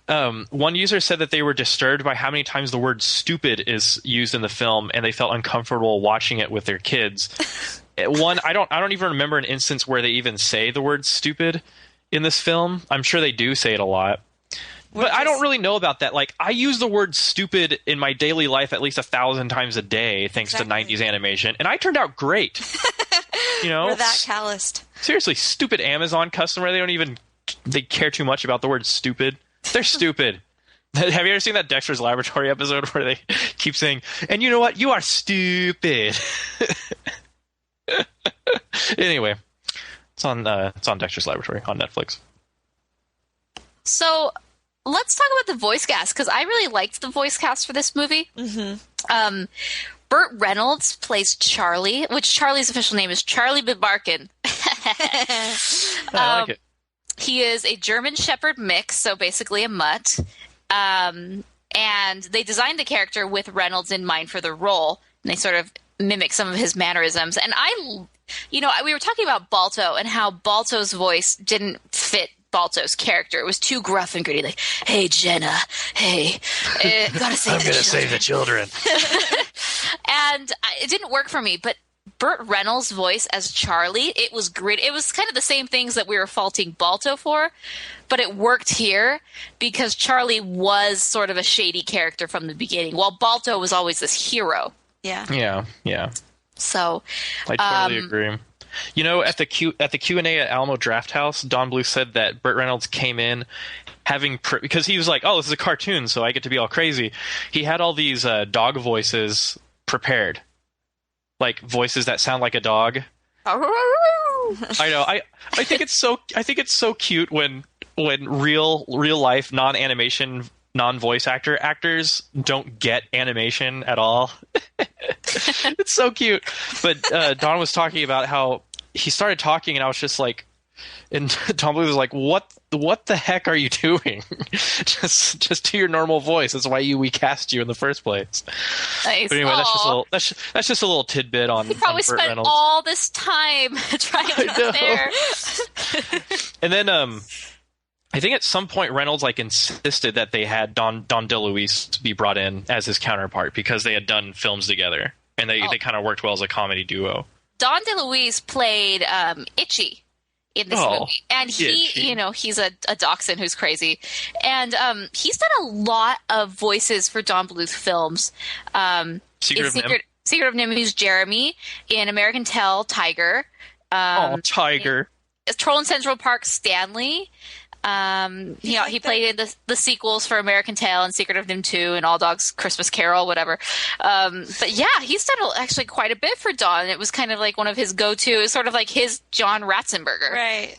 Speaker 6: One user said that they were disturbed by how many times the word stupid is used in the film, and they felt uncomfortable watching it with their kids. I don't even remember an instance where they even say the word stupid in this film. I'm sure they do say it a lot. But I don't really know about that. I use the word stupid in my daily life at least 1,000 times a day, thanks to 90s animation, and I turned out great.
Speaker 5: We're that calloused.
Speaker 6: Seriously, stupid Amazon customer, they care too much about the word stupid. They're stupid. Have you ever seen that Dexter's Laboratory episode where they keep saying, and you know what? You are stupid. Anyway, it's on Dexter's Laboratory on Netflix.
Speaker 4: So let's talk about the voice cast, because I really liked the voice cast for this movie. Mm-hmm. Burt Reynolds plays Charlie, which Charlie's official name is Charlie Bibarkin.
Speaker 6: I like it.
Speaker 4: He is a German Shepherd mix, so basically a mutt. And they designed the character with Reynolds in mind for the role, and they sort of mimic some of his mannerisms. And we were talking about Balto and how Balto's voice didn't fit Balto's character. It was too gruff and gritty, like, hey, Jenna, hey, gotta save
Speaker 6: I'm going to save the children.
Speaker 4: And it didn't work for me, but Burt Reynolds' voice as Charlie, it was great. It was kind of the same things that we were faulting Balto for, but it worked here because Charlie was sort of a shady character from the beginning, while Balto was always this hero.
Speaker 6: Yeah.
Speaker 4: So
Speaker 6: I totally agree. At the Q&A at Alamo Drafthouse, Don Bluth said that Burt Reynolds came in because he was like, oh, this is a cartoon, so I get to be all crazy. He had all these dog voices prepared, like voices that sound like a dog. I know. I think it's so cute when real life non-animation, non-voice actors don't get animation at all. It's so cute. But Don was talking about how he started talking, and I was just like, and Don Bluth was like, "What the heck are you doing? just do your normal voice. That's why we cast you in the first place."
Speaker 4: Nice.
Speaker 6: But anyway, that's just a little tidbit on.
Speaker 4: He probably spent
Speaker 6: Reynolds.
Speaker 4: all this time trying to get there.
Speaker 6: And then I think at some point Reynolds insisted that they had Don DeLuise to be brought in as his counterpart because they had done films together, and they kind of worked well as a comedy duo. Don
Speaker 4: DeLuise played Itchy in this movie, and he's a dachshund who's crazy, and he's done a lot of voices for Don Bluth films. Secret of NIMH, he's Jeremy in American Tail, Tiger.
Speaker 6: Tiger.
Speaker 4: Troll in Central Park, Stanley. He played in the sequels for American Tail and Secret of NIMH 2 and All Dogs Christmas Carol, whatever. But yeah, he's done actually quite a bit for Don. It was kind of like one of his go-to, sort of like his John Ratzenberger.
Speaker 5: Right.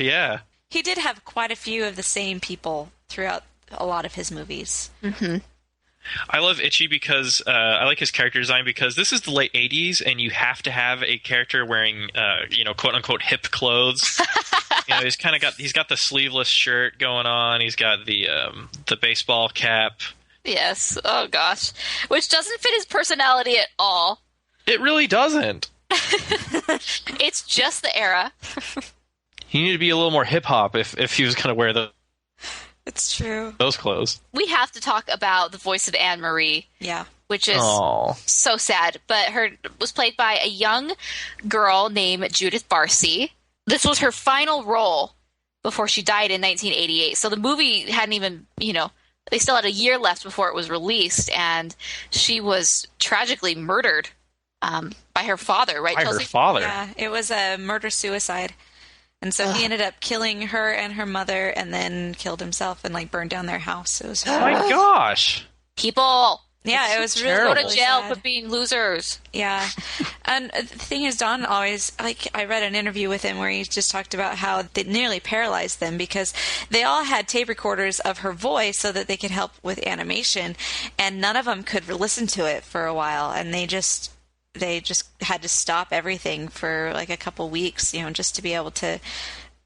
Speaker 6: Yeah.
Speaker 5: He did have quite a few of the same people throughout a lot of his movies.
Speaker 4: Mm-hmm.
Speaker 6: I love Itchy because I like his character design because this is the late 80s and you have to have a character wearing, quote unquote hip clothes. He's got the sleeveless shirt going on. He's got the baseball cap.
Speaker 4: Yes. Oh gosh. Which doesn't fit his personality at all.
Speaker 6: It really doesn't.
Speaker 4: It's just the era.
Speaker 6: He needed to be a little more hip hop if he was going to wear
Speaker 5: It's true.
Speaker 6: those clothes.
Speaker 4: We have to talk about the voice of Anne Marie.
Speaker 5: Yeah.
Speaker 4: Which is so sad. But her was played by a young girl named Judith Barcy. This was her final role before she died in 1988. So the movie hadn't even, they still had a year left before it was released. And she was tragically murdered by her father, right, Chelsea?
Speaker 6: Her father?
Speaker 5: Yeah, it was a murder-suicide. And so he ended up killing her and her mother and then killed himself and, burned down their house. It was
Speaker 6: oh, my gosh.
Speaker 4: People.
Speaker 5: Yeah, it was really
Speaker 4: go to
Speaker 5: really
Speaker 4: jail
Speaker 5: sad.
Speaker 4: for being losers.
Speaker 5: Yeah. And the thing is, Don always, I read an interview with him where he just talked about how they nearly paralyzed them because they all had tape recorders of her voice so that they could help with animation, and none of them could listen to it for a while, and they just had to stop everything for a couple weeks, just to be able to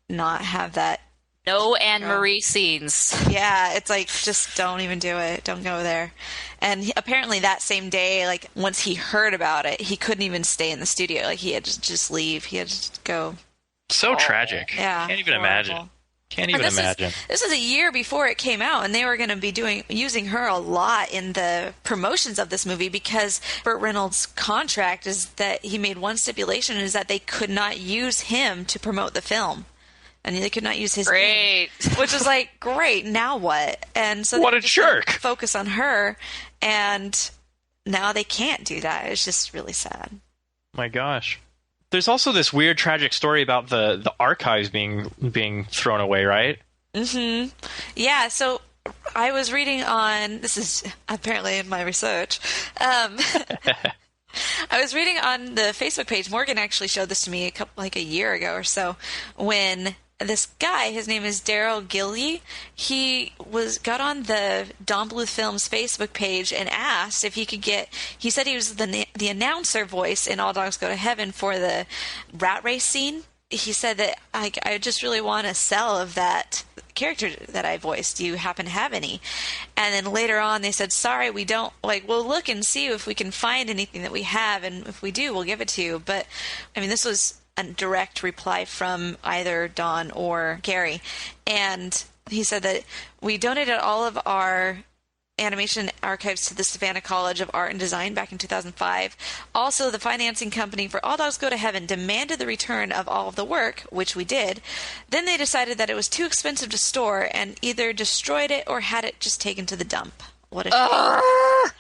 Speaker 5: not have that.
Speaker 4: No Anne Marie scenes.
Speaker 5: Yeah, it's just don't even do it. Don't go there. And apparently that same day, once he heard about it, he couldn't even stay in the studio. He had to just leave. He had to go.
Speaker 6: So tragic.
Speaker 5: Yeah.
Speaker 6: Can't even imagine. Can't even imagine.
Speaker 5: This was a year before it came out, and they were going to be using her a lot in the promotions of this movie because Burt Reynolds' contract is that he made one stipulation is that they could not use him to promote the film. And they could not use his name, which was great. Now what? And so
Speaker 6: what a jerk!
Speaker 5: Focus on her, and now they can't do that. It's just really sad.
Speaker 6: My gosh. There's also this weird, tragic story about the archives being thrown away, right?
Speaker 5: Mm-hmm. Yeah. So I was reading on. This is apparently in my research. I was reading on the Facebook page. Morgan actually showed this to me a year ago or so when. This guy, his name is Daryl Gilly, he got on the Don Bluth Films Facebook page and asked if he could he said he was the announcer voice in All Dogs Go to Heaven for the rat race scene. He said that I just really want a cell of that character that I voiced. Do you happen to have any? And then later on they said, sorry, we don't, we'll look and see if we can find anything that we have, and if we do, we'll give it to you. But, this was a direct reply from either Don or Gary. And he said that we donated all of our animation archives to the Savannah College of Art and Design back in 2005. Also, the financing company for All Dogs Go to Heaven demanded the return of all of the work, which we did. Then they decided that it was too expensive to store and either destroyed it or had it just taken to the dump. What a shame.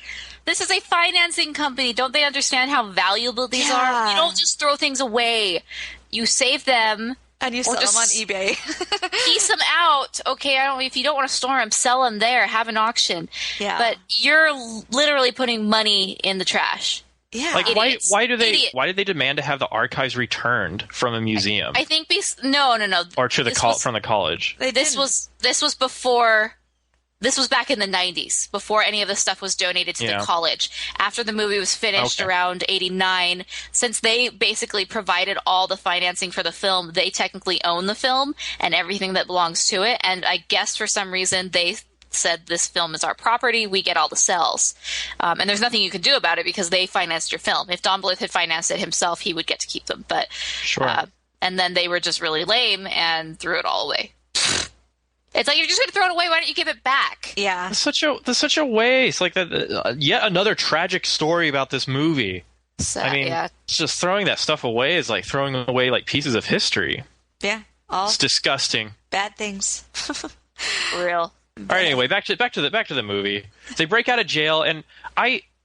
Speaker 4: This is a financing company. Don't they understand how valuable these are? You don't just throw things away. You save them.
Speaker 5: And you sell them on eBay.
Speaker 4: Piece them out. Okay, if you don't want to store them, sell them there. Have an auction.
Speaker 5: Yeah.
Speaker 4: But you're literally putting money in the trash.
Speaker 5: Yeah.
Speaker 6: Why did they demand to have the archives returned from a museum?
Speaker 4: I think no.
Speaker 6: Or to from the college.
Speaker 4: This was before. This was back in the 90s, before any of the stuff was donated to the college. After the movie was finished around 89, since they basically provided all the financing for the film, they technically own the film and everything that belongs to it. And I guess for some reason they said this film is our property, we get all the cells. And there's nothing you can do about it because they financed your film. If Don Bluth had financed it himself, he would get to keep them. But and then they were just really lame and threw it all away. It's you're just going to throw it away. Why don't you give it back?
Speaker 5: Yeah.
Speaker 6: That's such a waste. That. Yet another tragic story about this movie.
Speaker 4: Sad,
Speaker 6: just throwing that stuff away is like throwing away pieces of history.
Speaker 5: Yeah.
Speaker 6: It's disgusting.
Speaker 5: Bad things.
Speaker 4: Real.
Speaker 6: All right. Anyway, back to the movie. They break out of jail, and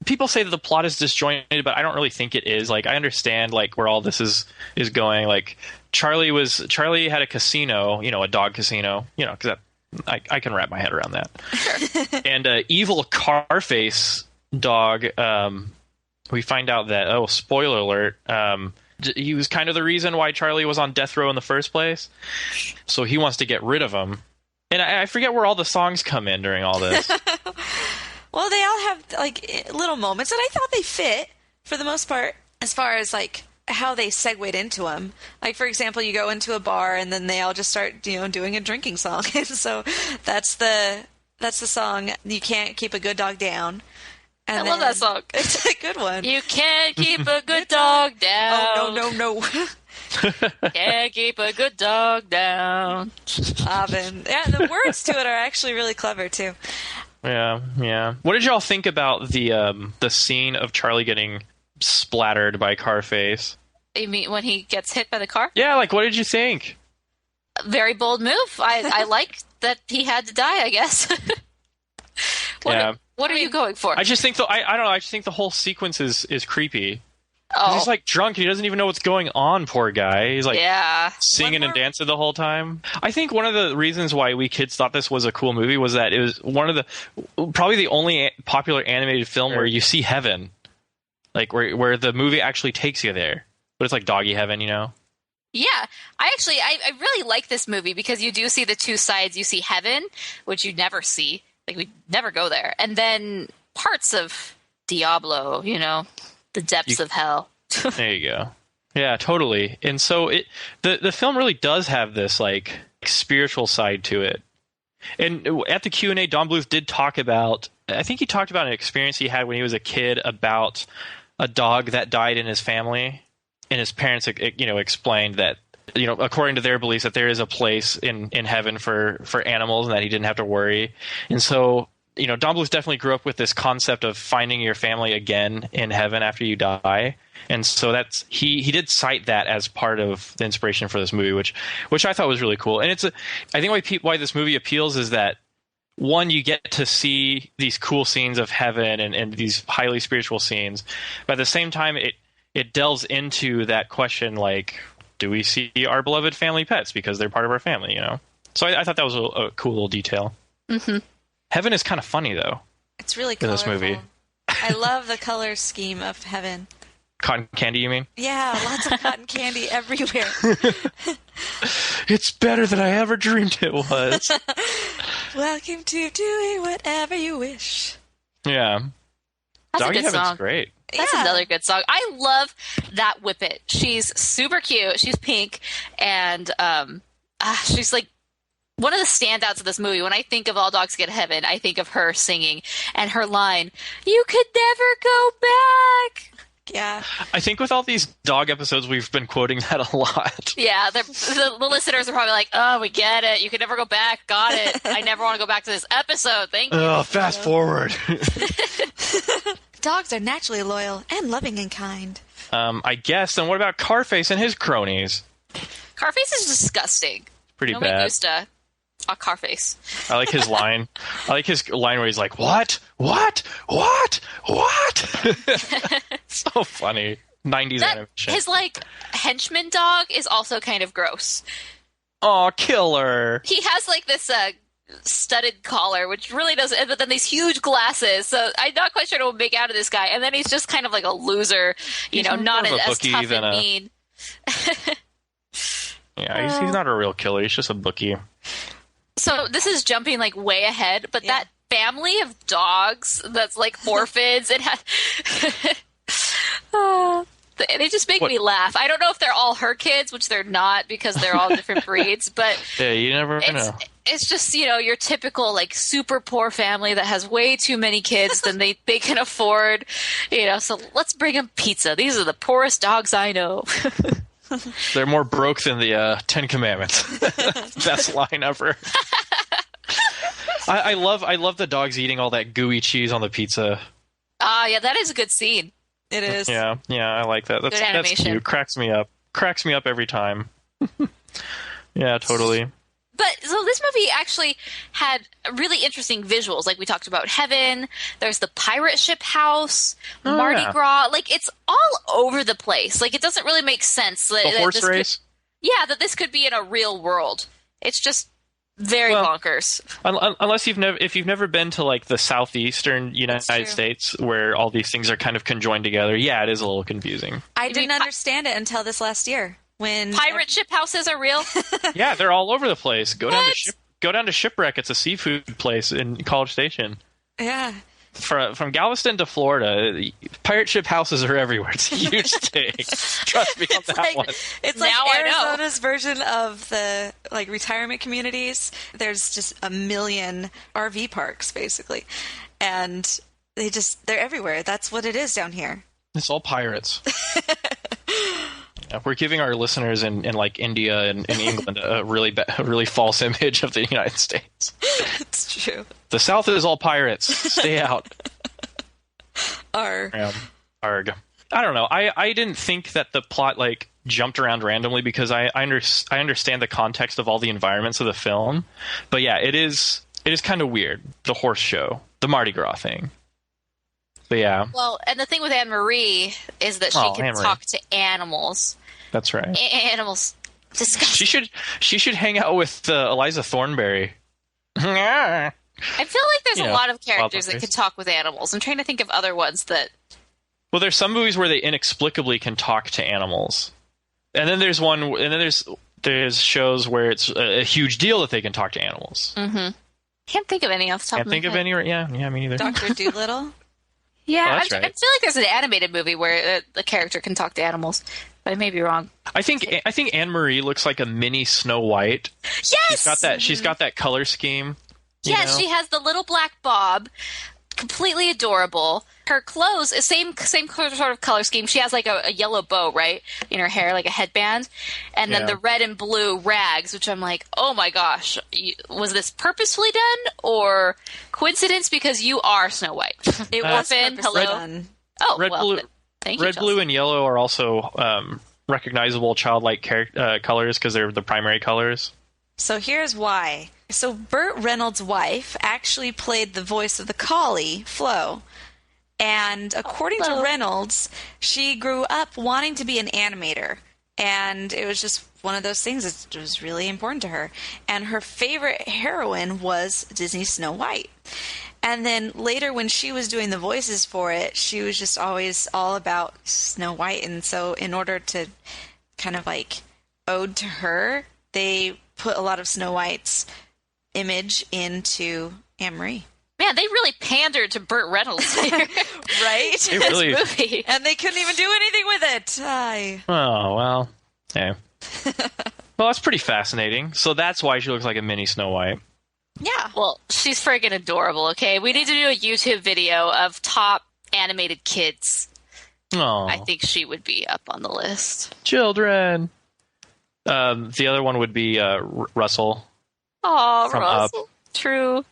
Speaker 6: people say that the plot is disjointed, but I don't really think it is. I understand where all this is going. Charlie had a casino, a dog casino, because I can wrap my head around that. Sure. And evil Carface dog, we find out that, spoiler alert, he was kind of the reason why Charlie was on death row in the first place. So he wants to get rid of him. And I forget where all the songs come in during all this.
Speaker 5: Well, they all have little moments, and I thought they fit for the most part as far as how they segued into them. For example, you go into a bar and then they all just start, doing a drinking song. And so that's the song, You Can't Keep a Good Dog Down. And
Speaker 4: I love that song.
Speaker 5: It's a good one.
Speaker 4: You can't keep a good dog down.
Speaker 5: Oh, no.
Speaker 4: Can't keep a good dog down.
Speaker 5: Yeah, the words to it are actually really clever, too.
Speaker 6: Yeah. What did y'all think about the scene of Charlie getting splattered by Carface?
Speaker 4: You mean when he gets hit by the car?
Speaker 6: Yeah, like, what did you think?
Speaker 4: Very bold move. I like that he had to die, I guess. What are you going for?
Speaker 6: I just think I don't know. I just think the whole sequence is creepy.
Speaker 4: Oh.
Speaker 6: He's like drunk. He doesn't even know what's going on. Poor guy. He's like singing and dancing the whole time. I think one of the reasons why we kids thought this was a cool movie was that it was probably the only popular animated film where you see heaven, like where the movie actually takes you there. But it's like doggy heaven, you know.
Speaker 4: Yeah, I really like this movie because you do see the two sides. You see heaven, which you never see. Like, we never go there. And then parts of Diablo, you know, the depths of hell.
Speaker 6: There you go. Yeah, totally. And so the film really does have this, like, spiritual side to it. And at the Q&A, Don Bluth did talk about, I think he talked about an experience he had when he was a kid about a dog that died in his family. And his parents, you know, explained that, you know, according to their beliefs, that there is a place in heaven for animals and that he didn't have to worry. And so, you know, Don Bluth definitely grew up with this concept of finding your family again in heaven after you die. And so he did cite that as part of the inspiration for this movie, which I thought was really cool. And I think why this movie appeals is that, one, you get to see these cool scenes of heaven and these highly spiritual scenes, but at the same time, it delves into that question, like, do we see our beloved family pets because they're part of our family, you know? So I thought that was a cool little detail.
Speaker 4: Mm-hmm.
Speaker 6: Heaven is kind of funny, though.
Speaker 5: It's really
Speaker 6: colorful. In this movie.
Speaker 5: I love the color scheme of heaven.
Speaker 6: Cotton candy, you mean?
Speaker 5: Yeah, lots of cotton candy everywhere.
Speaker 6: It's better than I ever dreamed it was.
Speaker 5: Welcome to doing whatever you wish.
Speaker 6: Yeah.
Speaker 4: That's
Speaker 6: Doggy
Speaker 4: a good
Speaker 6: Heaven's
Speaker 4: song.
Speaker 6: Great.
Speaker 4: That's another good song. I love that Whippet. She's super cute. She's pink, and she's like one of the standouts of this movie. When I think of All Dogs Get Heaven, I think of her singing and her line, "You could never go back."
Speaker 5: Yeah.
Speaker 6: I think with all these dog episodes, we've been quoting that a lot.
Speaker 4: Yeah, the listeners are probably like, "Oh, we get it. You could never go back. Got it. I never want to go back to this episode. Thank you."
Speaker 6: Oh, fast forward.
Speaker 5: Dogs are naturally loyal and loving and kind.
Speaker 6: I guess. And what about Carface and his cronies?
Speaker 4: Carface is disgusting.
Speaker 6: Pretty
Speaker 4: no
Speaker 6: bad.
Speaker 4: Me gusta a Carface.
Speaker 6: I like his line. I like his line where he's like, "What? What? What? What?" So funny. 90s animation.
Speaker 4: His, like, henchman dog is also kind of gross.
Speaker 6: Aw, killer.
Speaker 4: He has, like, this studded collar, which really doesn't, but then these huge glasses. So I'm not quite sure what to make out of this guy. And then he's just kind of like a loser, you know, not as tough and mean.
Speaker 6: Yeah, he's not a real killer. He's just a bookie.
Speaker 4: So this is jumping like way ahead, but that family of dogs that's like orphans, it has. They just make me laugh. I don't know if they're all her kids, which they're not because they're all different breeds, but
Speaker 6: yeah, you never know.
Speaker 4: It's just, you know, your typical like super poor family that has way too many kids than they can afford, you know, so let's bring them pizza. These are the poorest dogs I know.
Speaker 6: They're more broke than the 10 Commandments. Best line ever. I love the dogs eating all that gooey cheese on the pizza.
Speaker 4: Yeah, that is a good scene.
Speaker 5: It is.
Speaker 6: Yeah, I like that. That's cute. Cracks me up every time. Yeah, totally.
Speaker 4: But so this movie actually had really interesting visuals. Like we talked about heaven. There's the pirate ship house, Mardi Gras. Like it's all over the place. Like it doesn't really make sense.
Speaker 6: The horse race?
Speaker 4: That this could be in a real world. It's just very bonkers.
Speaker 6: Unless if you've never been to like the southeastern United States where all these things are kind of conjoined together, yeah, it is a little confusing.
Speaker 5: I didn't understand it until this last year. When
Speaker 4: pirate ship houses are real?
Speaker 6: Yeah, they're all over the place. Go down to Shipwreck. It's a seafood place in College Station.
Speaker 5: Yeah.
Speaker 6: From Galveston to Florida, pirate ship houses are everywhere. It's a huge thing. Trust me on that one.
Speaker 5: It's like Arizona's version of the like retirement communities. There's just a million RV parks basically, and they're everywhere. That's what it is down here.
Speaker 6: It's all pirates. Yeah, we're giving our listeners in like India and in England a really false image of the United States.
Speaker 5: It's true.
Speaker 6: The South is all pirates. Stay out.
Speaker 5: Arg.
Speaker 6: Arg. I don't know. I didn't think that the plot like jumped around randomly because I understand the context of all the environments of the film. But yeah, it is kind of weird. The horse show, the Mardi Gras thing. But yeah.
Speaker 4: Well, and the thing with Anne-Marie is that she can talk to animals.
Speaker 6: That's right.
Speaker 4: Animals. Disgusting.
Speaker 6: She should hang out with Eliza Thornberry.
Speaker 4: I feel like there's a lot of characters that can talk with animals. I'm trying to think of other ones that...
Speaker 6: Well, there's some movies where they inexplicably can talk to animals. And then there's shows where it's a huge deal that they can talk to animals.
Speaker 4: Mm-hmm. Can't think of any off the top of my head.
Speaker 6: Can't think of any, yeah, me neither.
Speaker 5: Dr. Dolittle?
Speaker 4: Yeah, I feel like there's an animated movie where the character can talk to animals, but I may be wrong.
Speaker 6: I think Anne-Marie looks like a mini Snow White.
Speaker 4: Yes!
Speaker 6: She's got that color scheme.
Speaker 4: Yes, she has the little black bob, completely adorable. Her clothes is same sort of color scheme. She has like a yellow bow, right, in her hair, like a headband, and then the red and blue rags, which I'm like, oh my gosh, was this purposefully done or coincidence? Because you are Snow White.
Speaker 5: It was purposely done.
Speaker 4: Oh,
Speaker 6: red,
Speaker 4: well,
Speaker 6: blue,
Speaker 4: thank you,
Speaker 6: red, blue, and yellow are also recognizable childlike colors because they're the primary colors.
Speaker 5: So here's why. So Burt Reynolds' wife actually played the voice of the collie, Flo. And according to Reynolds, she grew up wanting to be an animator. And it was just one of those things that was really important to her. And her favorite heroine was Disney's Snow White. And then later when she was doing the voices for it, she was just always all about Snow White. And so in order to kind of like ode to her, they put a lot of Snow White's image into Anne-Marie.
Speaker 4: Man, they really pandered to Burt Reynolds here.
Speaker 5: Right?
Speaker 6: It really,
Speaker 4: movie.
Speaker 5: And they couldn't even do anything with it.
Speaker 6: Oh, well. Yeah. Well, that's pretty fascinating. So that's why she looks like a mini Snow White.
Speaker 4: Yeah. Well, she's friggin' adorable, okay? We need to do a YouTube video of top animated kids.
Speaker 6: Oh.
Speaker 4: I think she would be up on the list.
Speaker 6: Children. The other one would be Russell.
Speaker 4: Oh, Russell.
Speaker 6: Up.
Speaker 4: True.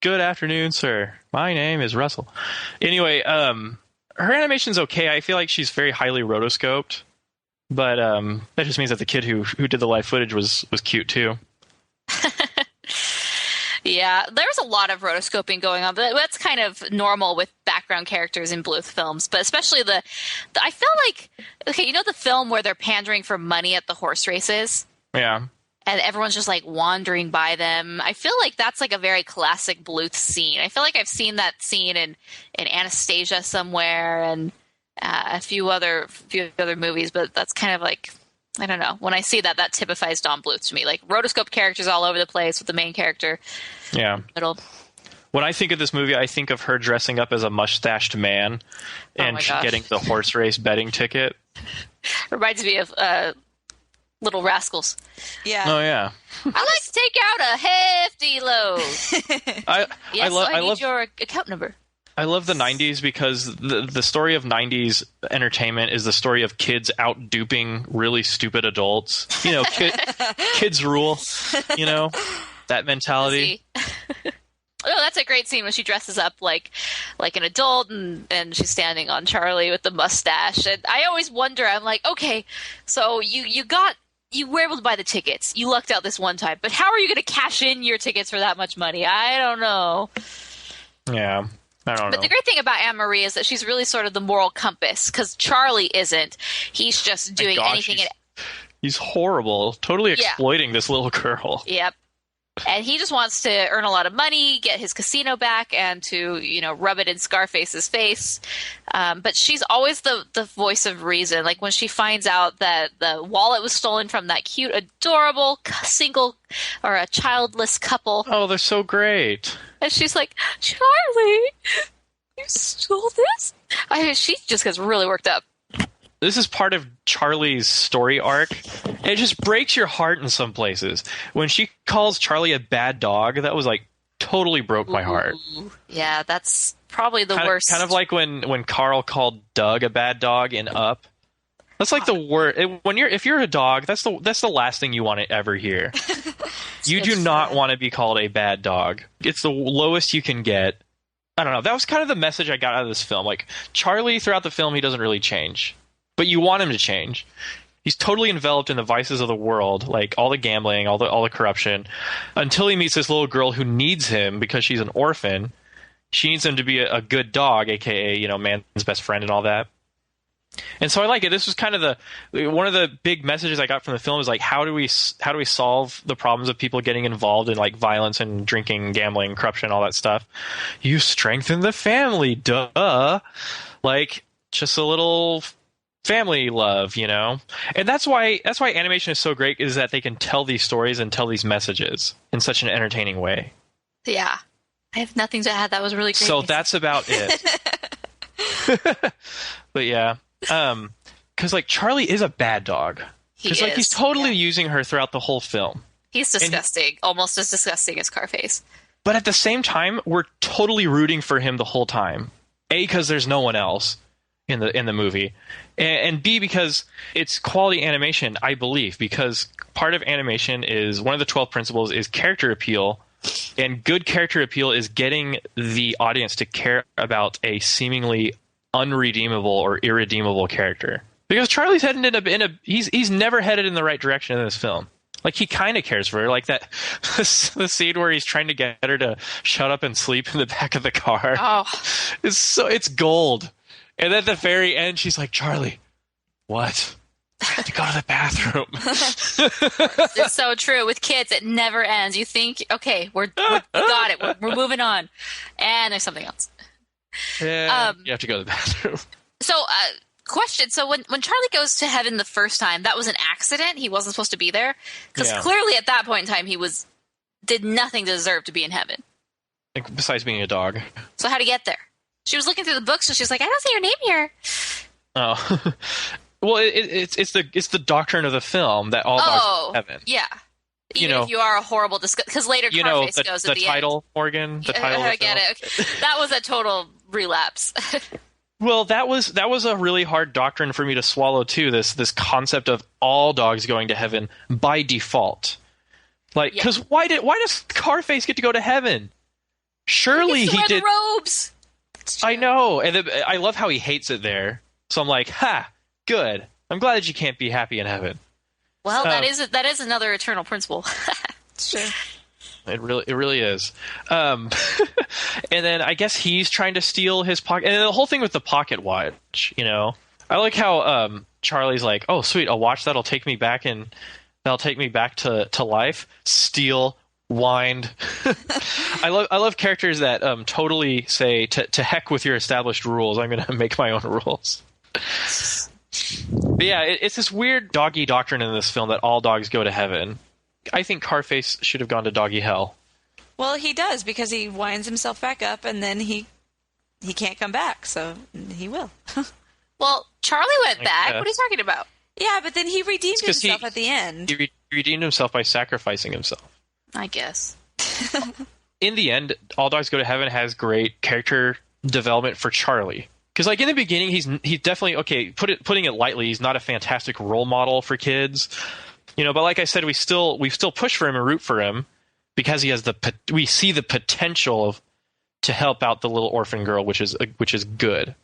Speaker 6: Good afternoon, sir. My name is Russell. Anyway, her animation's okay. I feel like she's very highly rotoscoped, but that just means that the kid who did the live footage was cute too.
Speaker 4: Yeah, there's a lot of rotoscoping going on, but that's kind of normal with background characters in Bluth films. But especially I feel like, okay, you know the film where they're pandering for money at the horse races?
Speaker 6: Yeah.
Speaker 4: And everyone's just like wandering by them. I feel like that's like a very classic Bluth scene. I feel like I've seen that scene in Anastasia somewhere and a few other movies, but that's kind of like, I don't know. When I see that typifies Don Bluth to me. Like rotoscope characters all over the place with the main character.
Speaker 6: Yeah.
Speaker 4: Middle.
Speaker 6: When I think of this movie, I think of her dressing up as a mustached man and getting the horse race betting ticket.
Speaker 4: Reminds me of Little Rascals.
Speaker 5: Yeah.
Speaker 6: Oh yeah.
Speaker 4: I like to take out a hefty load. I need your account number.
Speaker 6: I love the 90s because the story of 90s entertainment is the story of kids out duping really stupid adults. You know, kids rule. You know, that mentality.
Speaker 4: Oh, that's a great scene when she dresses up like an adult and she's standing on Charlie with the mustache. And I always wonder, I'm like, okay, so you were able to buy the tickets. You lucked out this one time. But how are you going to cash in your tickets for that much money? I don't know.
Speaker 6: Yeah, I don't know.
Speaker 4: But the great thing about Anne-Marie is that she's really sort of the moral compass, because Charlie isn't. He's just doing anything.
Speaker 6: He's horrible. Totally exploiting this little girl.
Speaker 4: Yep. And he just wants to earn a lot of money, get his casino back, and to, rub it in Scarface's face. But she's always the voice of reason. Like when she finds out that the wallet was stolen from that cute, adorable single or a childless couple.
Speaker 6: Oh, they're so great.
Speaker 4: And she's like, Charlie, you stole this? She just gets really worked up.
Speaker 6: This is part of Charlie's story arc. It just breaks your heart in some places. When she calls Charlie a bad dog, that was like totally broke my heart.
Speaker 4: Yeah, that's probably the worst.
Speaker 6: Kind of like when Carl called Doug a bad dog in Up. That's like the word. If you're a dog, that's the last thing you want to ever hear. You do not want to be called a bad dog. It's the lowest you can get. I don't know. That was kind of the message I got out of this film. Like, Charlie, throughout the film, he doesn't really change, but you want him to change. He's totally enveloped in the vices of the world, like all the gambling, all the corruption, until he meets this little girl who needs him because she's an orphan. She needs him to be a good dog, aka man's best friend and all that. And so I like it. This was kind of one of the big messages I got from the film is like, how do we solve the problems of people getting involved in like violence and drinking, gambling, corruption, all that stuff? You strengthen the family, duh. Like, just a little family love, and that's why animation is so great, is that they can tell these stories and tell these messages in such an entertaining way.
Speaker 4: Yeah, I have nothing to add. That was really great.
Speaker 6: So that's about it. But yeah, because like Charlie is a bad dog. Because like he's totally using her throughout the whole film. He's
Speaker 4: disgusting, almost as disgusting as Carface.
Speaker 6: But at the same time, we're totally rooting for him the whole time. A, because there's no one else in the movie, and B, because it's quality animation, I believe, because part of animation is one of the 12 principles is character appeal, and good character appeal is getting the audience to care about a seemingly unredeemable or irredeemable character. Because Charlie's headed he's never headed in the right direction in this film. Like, he kind of cares for her, like that the scene where he's trying to get her to shut up and sleep in the back of the car.
Speaker 4: Oh,
Speaker 6: it's gold. And at the very end, she's like, Charlie, what? I have to go to the bathroom.
Speaker 4: It's so true. With kids, it never ends. You think, okay, we got it. We're moving on. And there's something else.
Speaker 6: Yeah, you have to go to the bathroom.
Speaker 4: So, question. So when Charlie goes to heaven the first time, that was an accident? He wasn't supposed to be there? Because clearly at that point in time, he did nothing to deserve to be in heaven.
Speaker 6: Like, besides being a dog.
Speaker 4: So how'd he get there? She was looking through the books, and she was like, I don't see your name here.
Speaker 6: Oh. Well, it's the doctrine of the film that all dogs go to heaven.
Speaker 4: Yeah. Even if you are a horrible because later Carface goes at the
Speaker 6: title,
Speaker 4: end.
Speaker 6: Morgan, the title.
Speaker 4: I get it. Okay. That was a total relapse.
Speaker 6: Well, that was a really hard doctrine for me to swallow too. This concept of all dogs going to heaven by default. Like, because why does Carface get to go to heaven? Surely he did.
Speaker 4: The robes.
Speaker 6: I know, and I love how he hates it there. So I'm like, good. I'm glad that you can't be happy in heaven.
Speaker 4: Well, that is another eternal principle.
Speaker 5: It's true.
Speaker 6: It really is. And then I guess he's trying to steal his pocket. And the whole thing with the pocket watch, I like how Charlie's like, oh, sweet, a watch that'll take me back to life. Steal, wind. I love characters that totally say to heck with your established rules. I'm going to make my own rules. But yeah, it's this weird doggy doctrine in this film that all dogs go to heaven. I think Carface should have gone to doggy hell.
Speaker 5: Well, he does, because he winds himself back up and then he can't come back, so he will.
Speaker 4: Well, Charlie went back. What are you talking about?
Speaker 5: Yeah, but then he redeemed himself at the end.
Speaker 6: He redeemed himself by sacrificing himself.
Speaker 4: I guess.
Speaker 6: In the end, All Dogs Go to Heaven has great character development for Charlie. Because, like, in the beginning, he's definitely, okay, putting it lightly, he's not a fantastic role model for kids. But like I said, we still push for him and root for him because we see the potential to help out the little orphan girl, which is good.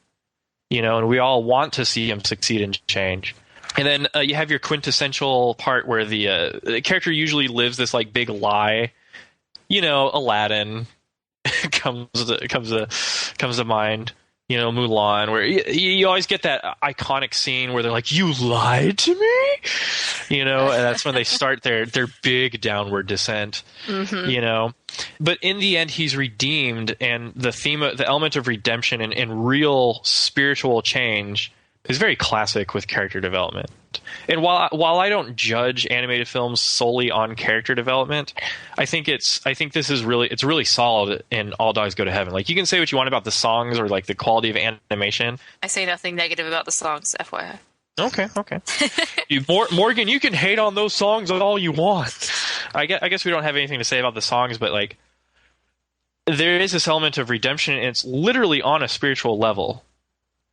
Speaker 6: And we all want to see him succeed and change. And then you have your quintessential part where the character usually lives this like big lie. Aladdin comes to mind. Mulan, where you always get that iconic scene where they're like, "You lied to me," and that's when they start their big downward descent. Mm-hmm. But in the end, he's redeemed, and the element of redemption and real spiritual change is very classic with character development. And while I don't judge animated films solely on character development, I think this is really solid in All Dogs Go to Heaven. Like, you can say what you want about the songs or like the quality of animation.
Speaker 4: I say nothing negative about the songs, FYI.
Speaker 6: Okay. Morgan, you can hate on those songs all you want. I guess we don't have anything to say about the songs, but like, there is this element of redemption, and it's literally on a spiritual level,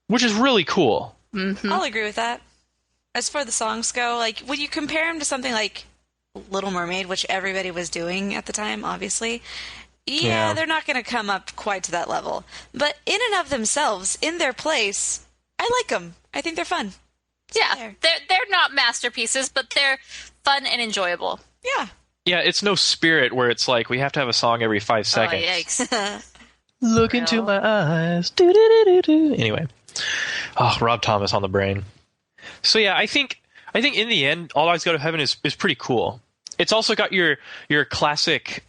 Speaker 6: which is really cool.
Speaker 5: Mm-hmm. I'll agree with that. As far as the songs go, like, when you compare them to something like Little Mermaid, which everybody was doing at the time, obviously, yeah. They're not going to come up quite to that level. But in and of themselves, in their place, I like them. I think they're fun.
Speaker 4: Yeah, they're not masterpieces, but they're fun and enjoyable.
Speaker 5: Yeah.
Speaker 6: Yeah, it's no Spirit where it's like we have to have a song every 5 seconds.
Speaker 4: Oh, yikes.
Speaker 6: Look into my eyes. Do-do-do-do-do. Anyway. Oh, Rob Thomas on the brain. So yeah, I think in the end, All Dogs Go to Heaven is pretty cool. It's also got your classic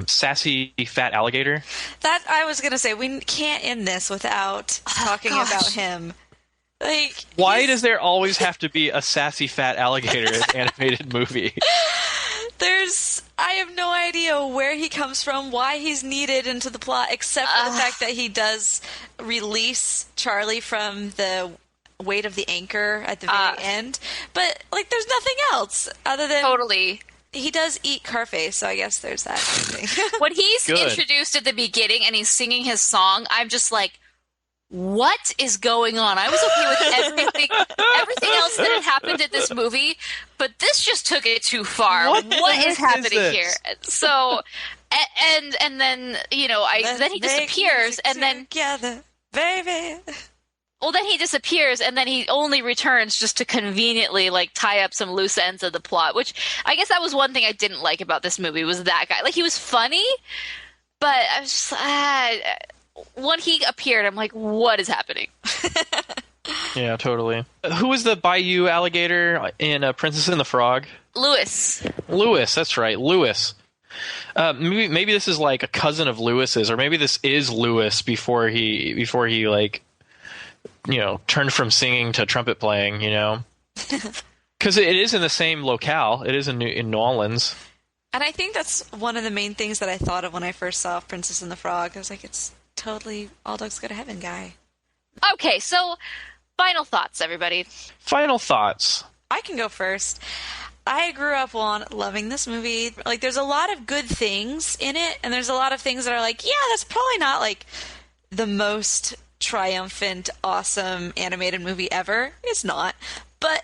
Speaker 6: sassy fat alligator.
Speaker 5: That I was gonna say, we can't end this without talking about him. Like,
Speaker 6: why does there always have to be a sassy fat alligator in an animated movie?
Speaker 5: I have no idea where he comes from, why he's needed into the plot, except for the fact that he does release Charlie from the weight of the anchor at the very end. But, like, there's nothing else other than...
Speaker 4: Totally.
Speaker 5: He does eat Carface, so I guess there's that thing.
Speaker 4: When he's introduced at the beginning and he's singing his song, I'm just like, what is going on? I was okay with everything else that had happened in this movie, but this just took it too far. What is happening here? So, and then, you know, then he disappears, and then
Speaker 5: together, baby.
Speaker 4: Well, then he disappears, and then he only returns just to conveniently, like, tie up some loose ends of the plot, which I guess that was one thing I didn't like about this movie, was that guy. Like, he was funny, but I was just, when he appeared, I'm like, what is happening?
Speaker 6: Yeah, totally. Who was the Bayou alligator in Princess and the Frog?
Speaker 4: Lewis,
Speaker 6: that's right, Lewis. Maybe this is like a cousin of Lewis's, or maybe this is Lewis before he like, you know, turned from singing to trumpet playing, you know? Because it is in the same locale. It is in New Orleans.
Speaker 5: And I think that's one of the main things that I thought of when I first saw Princess and the Frog. I was like, it's totally All Dogs Go to Heaven guy.
Speaker 4: Okay, so final thoughts, everybody.
Speaker 6: Final thoughts.
Speaker 5: I can go first. I grew up loving this movie. Like, there's a lot of good things in it, and there's a lot of things that are like, yeah, that's probably not, like, the most triumphant, awesome animated movie ever. It's not. But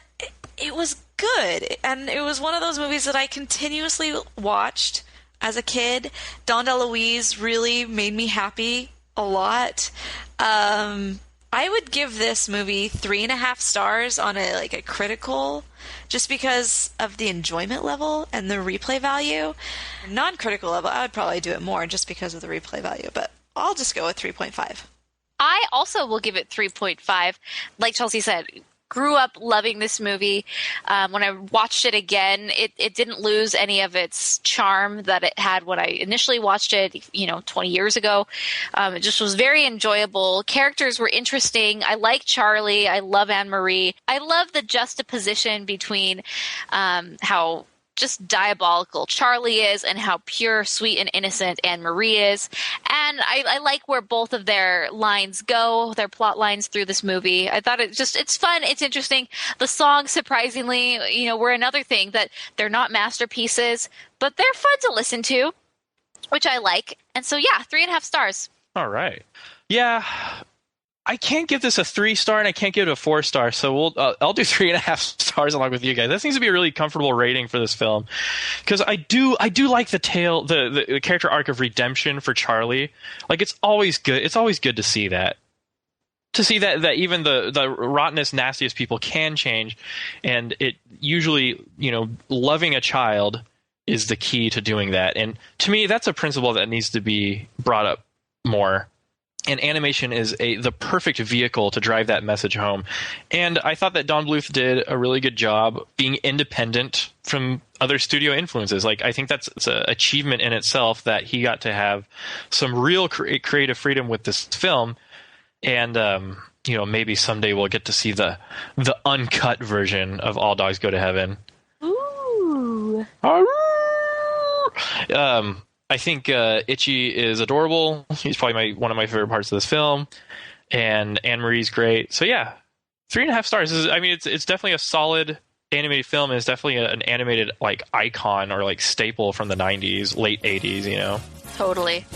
Speaker 5: it was good. And it was one of those movies that I continuously watched as a kid. Don DeLuise really made me happy a lot. I would give this movie 3.5 stars on a critical, just because of the enjoyment level and the replay value. Non-critical level, I would probably do it more just because of the replay value, but I'll just go with 3.5.
Speaker 4: I also will give it 3.5. Like Chelsea said, grew up loving this movie. When I watched it again, it didn't lose any of its charm that it had when I initially watched it, 20 years ago. It just was very enjoyable. Characters were interesting. I like Charlie. I love Anne-Marie. I love the juxtaposition between how just diabolical Charlie is and how pure, sweet, and innocent Anne-Marie is. And I like where both of their lines go, their plot lines through this movie. I thought it's fun, it's interesting. The songs, surprisingly, were another thing that they're not masterpieces, but they're fun to listen to, which I like. And so, yeah, 3.5 stars.
Speaker 6: All right. Yeah. I can't give this a 3-star and I can't give it a 4-star, so I'll do 3.5 stars along with you guys. That seems to be a really comfortable rating for this film, because I do like the tale, the character arc of redemption for Charlie. Like, it's always good. It's always good to see that. To see that even the rottenest, nastiest people can change, and it usually, loving a child is the key to doing that. And to me, that's a principle that needs to be brought up more. And animation is the perfect vehicle to drive that message home. And I thought that Don Bluth did a really good job being independent from other studio influences. Like, I think that's an achievement in itself, that he got to have some real creative freedom with this film. And, maybe someday we'll get to see the uncut version of All Dogs Go to Heaven.
Speaker 4: Ooh.
Speaker 6: I think Itchy is adorable. He's probably one of my favorite parts of this film, and Anne-Marie's great. So yeah, 3.5 stars. It's definitely a solid animated film, and it's definitely an animated icon or staple from the 90s, late 80s.
Speaker 4: Totally.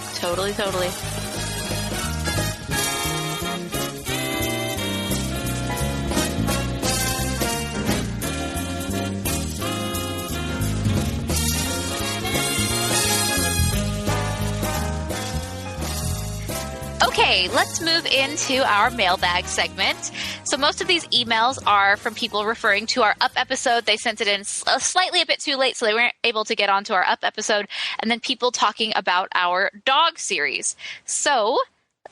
Speaker 4: Okay, let's move into our mailbag segment. So most of these emails are from people referring to our Up episode. They sent it in slightly a bit too late, so they weren't able to get onto our Up episode. And then people talking about our dog series. So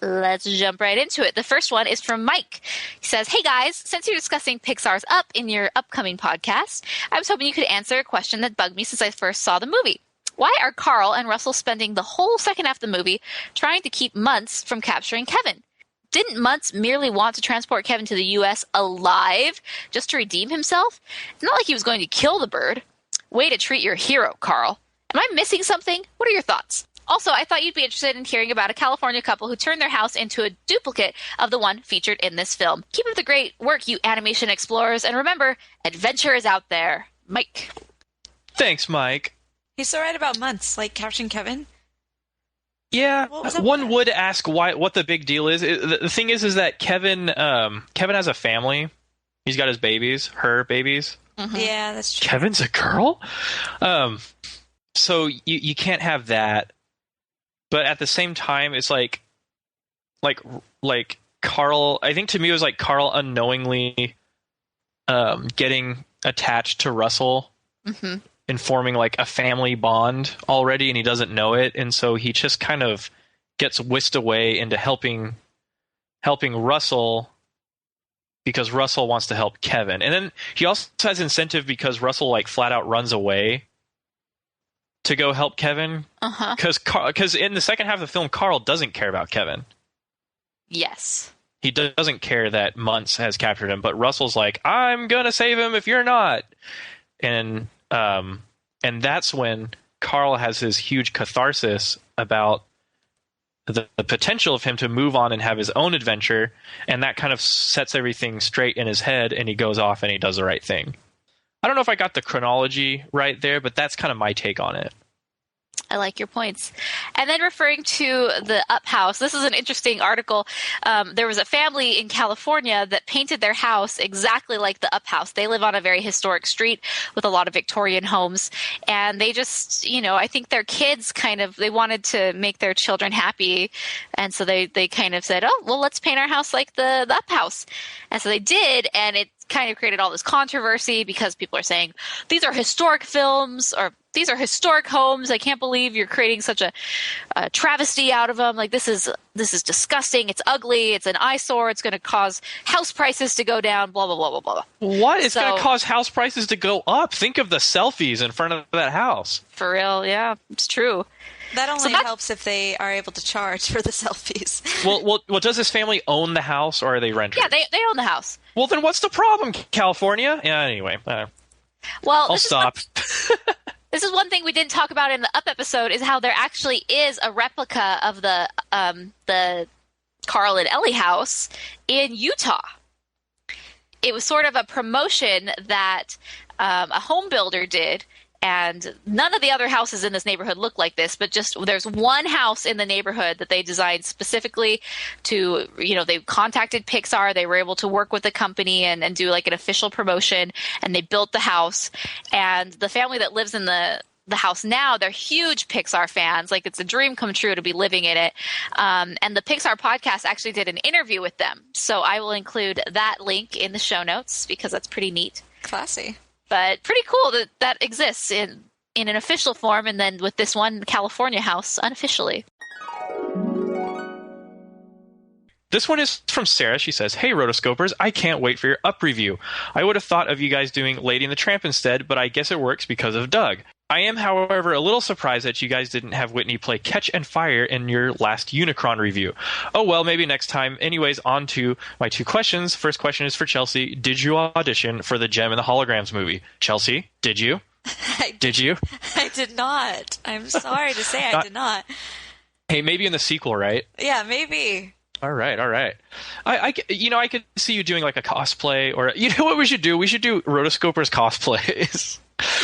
Speaker 4: let's jump right into it. The first one is from Mike. He says, hey guys, since you're discussing Pixar's Up in your upcoming podcast, I was hoping you could answer a question that bugged me since I first saw the movie. Why are Carl and Russell spending the whole second half of the movie trying to keep Muntz from capturing Kevin? Didn't Muntz merely want to transport Kevin to the U.S. alive just to redeem himself? It's not like he was going to kill the bird. Way to treat your hero, Carl. Am I missing something? What are your thoughts? Also, I thought you'd be interested in hearing about a California couple who turned their house into a duplicate of the one featured in this film. Keep up the great work, you animation explorers, and remember, adventure is out there. Mike.
Speaker 6: Thanks, Mike.
Speaker 5: He's so right about Muntz, like capturing Kevin.
Speaker 6: Yeah, one would ask what the big deal is. The thing is that Kevin has a family. He's got his babies, her babies.
Speaker 5: Mm-hmm. Yeah, that's true.
Speaker 6: Kevin's a girl, so you can't have that. But at the same time, it's like Carl. I think to me it was like Carl unknowingly getting attached to Russell.
Speaker 4: Mm-hmm.
Speaker 6: And forming like a family bond already, and he doesn't know it, and so he just kind of gets whisked away into helping Russell because Russell wants to help Kevin, and then he also has incentive because Russell like flat out runs away to go help Kevin. Because in the second half of the film, Carl doesn't care about Kevin.
Speaker 4: Yes,
Speaker 6: he doesn't care that Muntz has captured him, but Russell's like, I'm gonna save him if you're not, and that's when Carl has his huge catharsis about the potential of him to move on and have his own adventure, and that kind of sets everything straight in his head, and he goes off and he does the right thing. I don't know if I got the chronology right there, but that's kind of my take on it.
Speaker 4: I like your points. And then referring to the Up house, this is an interesting article. There was a family in California that painted their house exactly like the Up house. They live on a very historic street with a lot of Victorian homes. And they just, I think their kids they wanted to make their children happy. And so they kind of said, oh, well, let's paint our house like the Up house. And so they did. And it kind of created all this controversy because people are saying these are historic films or these are historic homes. I can't believe you're creating such a travesty out of them. Like this is disgusting. It's ugly. It's an eyesore. It's going to cause house prices to go down. Blah blah blah blah blah.
Speaker 6: What? It's going to cause house prices to go up. Think of the selfies in front of that house.
Speaker 4: For real, yeah, it's true.
Speaker 5: That only helps if they are able to charge for the selfies.
Speaker 6: Well, does this family own the house or are they renters?
Speaker 4: Yeah, they own the house.
Speaker 6: Well, then what's the problem, California? Yeah, anyway. I'll stop.
Speaker 4: This is one thing we didn't talk about in the Up episode is how there actually is a replica of the Carl and Ellie house in Utah. It was sort of a promotion that a home builder did. And none of the other houses in this neighborhood look like this, but just there's one house in the neighborhood that they designed specifically to, they contacted Pixar. They were able to work with the company and do like an official promotion, and they built the house. And the family that lives in the house now, they're huge Pixar fans. Like it's a dream come true to be living in it. And the Pixar podcast actually did an interview with them. So I will include that link in the show notes because that's pretty neat.
Speaker 5: Classy.
Speaker 4: But pretty cool that exists in an official form, and then with this one California house unofficially.
Speaker 6: This one is from Sarah. She says, hey, Rotoscopers, I can't wait for your Up review. I would have thought of you guys doing Lady and the Tramp instead, but I guess it works because of Doug. I am, however, a little surprised that you guys didn't have Whitney play Catch and Fire in your last Unicron review. Oh, well, maybe next time. Anyways, on to my two questions. First question is for Chelsea. Did you audition for the Gem and the Holograms movie? Chelsea, did you? Did you?
Speaker 5: I did not. I'm sorry to say I did not.
Speaker 6: Hey, maybe in the sequel, right?
Speaker 5: Yeah, maybe.
Speaker 6: All right. I could see you doing like a cosplay, or you know what we should do? We should do Rotoscopers cosplays.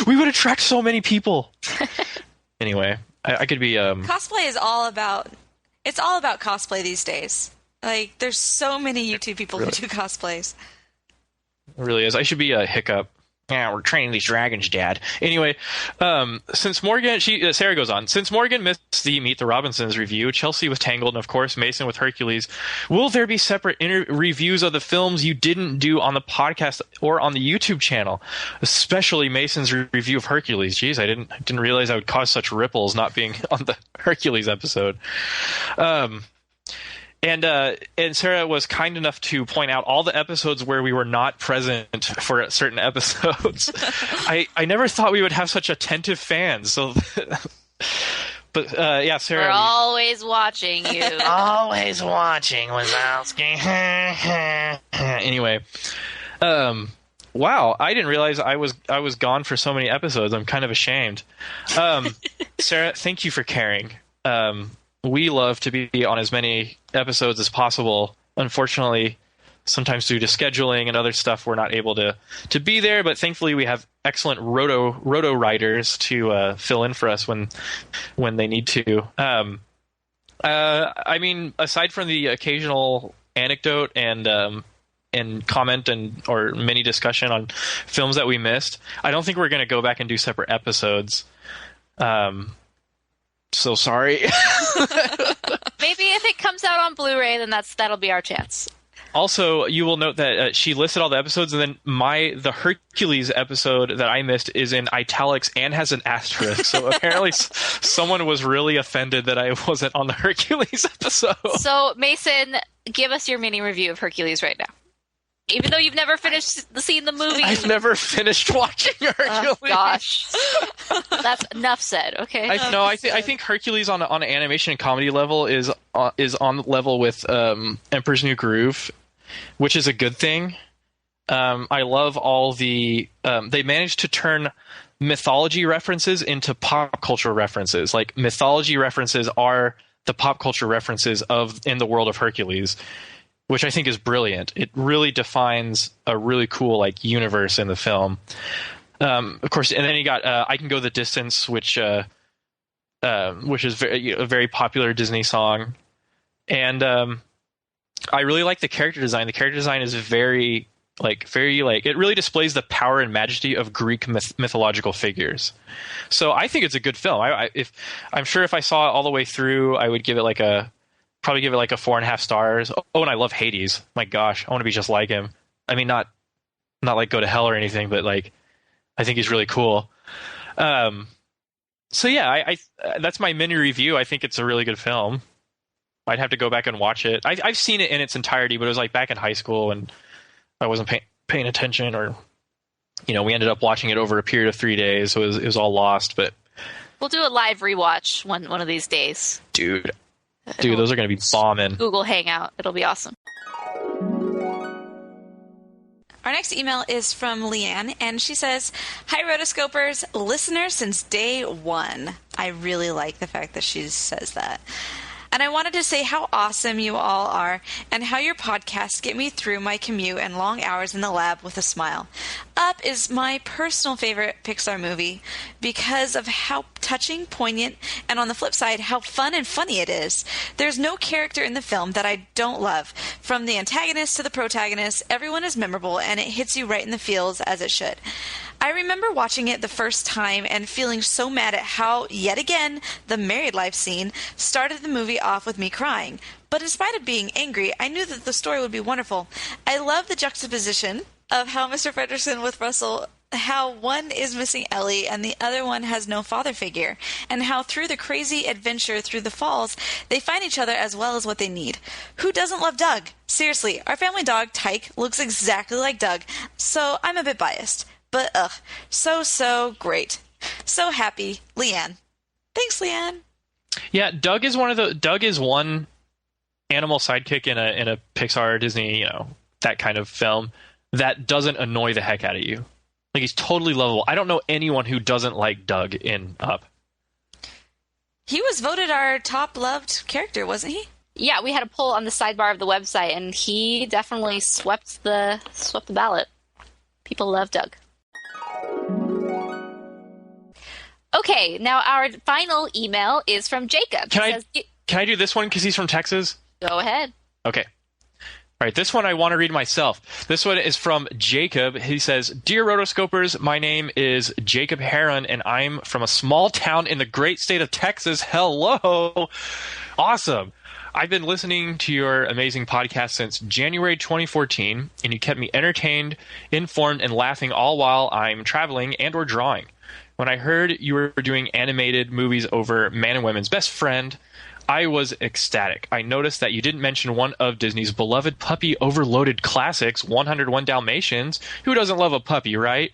Speaker 6: We would attract so many people. Anyway, I could be.
Speaker 5: Cosplay is all about. It's all about cosplay these days. Like, there's so many YouTube people who do cosplays.
Speaker 6: It really is. I should be a Hiccup. Yeah, we're training these dragons, Dad. Anyway, since Morgan, Sarah goes on. Since Morgan missed the Meet the Robinsons review, Chelsea with Tangled, and of course Mason with Hercules, will there be separate reviews of the films you didn't do on the podcast or on the YouTube channel? Especially Mason's review of Hercules. Jeez, I didn't realize I would cause such ripples not being on the Hercules episode. And Sarah was kind enough to point out all the episodes where we were not present for certain episodes. I never thought we would have such attentive fans. So, but yeah, Sarah.
Speaker 4: We're always watching you.
Speaker 6: Always watching, Wazowski. Anyway, wow, I didn't realize I was gone for so many episodes. I'm kind of ashamed. Sarah, thank you for caring. We love to be on as many episodes as possible. Unfortunately, sometimes due to scheduling and other stuff, we're not able to be there. But thankfully, we have excellent roto writers to fill in for us when they need to. I mean, aside from the occasional anecdote and comment or mini discussion on films that we missed, I don't think we're going to go back and do separate episodes. So sorry.
Speaker 4: Maybe if it comes out on Blu-ray, then that'll be our chance.
Speaker 6: Also, you will note that she listed all the episodes, and then the Hercules episode that I missed is in italics and has an asterisk. So apparently someone was really offended that I wasn't on the Hercules episode.
Speaker 4: So, Mason, give us your mini review of Hercules right now. Even though you've never finished seeing the movie.
Speaker 6: I've never finished watching Hercules.
Speaker 4: Oh, gosh. That's enough said, okay?
Speaker 6: I think Hercules on an animation and comedy level is on level with Emperor's New Groove, which is a good thing. I love all the... they managed to turn mythology references into pop culture references. Like, mythology references are the pop culture references in the world of Hercules, which I think is brilliant. It really defines a really cool universe in the film. Of course, and then you got "I Can Go the Distance," which is a very popular Disney song, and I really like the character design. The character design is very it really displays the power and majesty of Greek mythological figures. So I think it's a good film. I'm sure if I saw it all the way through, I would give it probably give it 4.5 stars. Oh, and I love Hades. My gosh, I want to be just like him. I mean, not go to hell or anything, but I think he's really cool. So yeah, I that's my mini review. I think it's a really good film. I'd have to go back and watch it. I've seen it in its entirety, but it was back in high school and I wasn't paying attention, or we ended up watching it over a period of 3 days, so it was all lost. But
Speaker 4: we'll do a live rewatch one of these days,
Speaker 6: dude. Those are going to be bombing.
Speaker 4: Google Hangout. It'll be awesome.
Speaker 5: Our next email is from Leigh-Ann, and she says, "Hi, Rotoscopers, listener since day one." I really like the fact that she says that. "And I wanted to say how awesome you all are and how your podcasts get me through my commute and long hours in the lab with a smile. Up is my personal favorite Pixar movie because of how touching, poignant, and on the flip side, how fun and funny it is. There's no character in the film that I don't love. From the antagonist to the protagonist, everyone is memorable and it hits you right in the feels as it should. I remember watching it the first time and feeling so mad at how, yet again, the married life scene started the movie off with me crying. But in spite of being angry, I knew that the story would be wonderful. I love the juxtaposition of how Mr. Fredricksen with Russell, how one is missing Ellie and the other one has no father figure, and how through the crazy adventure through the falls, they find each other as well as what they need. Who doesn't love Doug? Seriously, our family dog, Tyke, looks exactly like Doug, so I'm a bit biased. But so great. So happy, Leigh-Ann." Thanks, Leigh-Ann.
Speaker 6: Yeah, Doug is one animal sidekick in a Pixar or Disney, that kind of film that doesn't annoy the heck out of you. He's totally lovable. I don't know anyone who doesn't like Doug in Up.
Speaker 5: He was voted our top loved character, wasn't he?
Speaker 4: Yeah, we had a poll on the sidebar of the website, and he definitely swept the ballot. People love Doug. Okay, now our final email is from Jacob.
Speaker 6: Can I do this one because he's from Texas?
Speaker 4: Go ahead.
Speaker 6: Okay. All right, this one I want to read myself. This one is from Jacob. He says, Dear Rotoscopers, my name is Jacob Heron, and I'm from a small town in the great state of Texas. Hello! Awesome! I've been listening to your amazing podcast since January 2014, and you kept me entertained, informed, and laughing all while I'm traveling and or drawing. When I heard you were doing animated movies over Man and Women's Best Friend, I was ecstatic. I noticed that you didn't mention one of Disney's beloved puppy overloaded classics, 101 Dalmatians. Who doesn't love a puppy, right?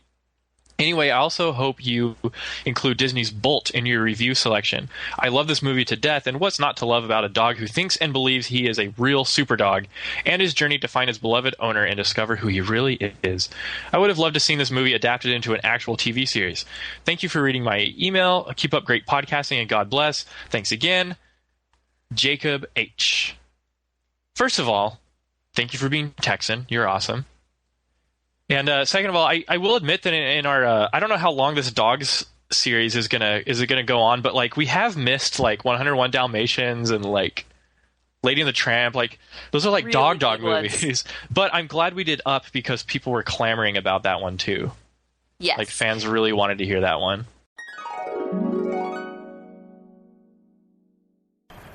Speaker 6: Anyway, I also hope you include Disney's Bolt in your review selection. I love this movie to death, and what's not to love about a dog who thinks and believes he is a real super dog, and his journey to find his beloved owner and discover who he really is. I would have loved to see this movie adapted into an actual TV series. Thank you for reading my email. Keep up great podcasting, and God bless. Thanks again. Jacob H. First of all, thank you for being Texan. You're awesome. And second of all, I will admit that in our I don't know how long this dogs series is gonna go on, but like we have missed like 101 Dalmatians and like Lady and the Tramp, like those are like really dog movies. But I'm glad we did Up because people were clamoring about that one too.
Speaker 4: Yes.
Speaker 6: Like fans really wanted to hear that one.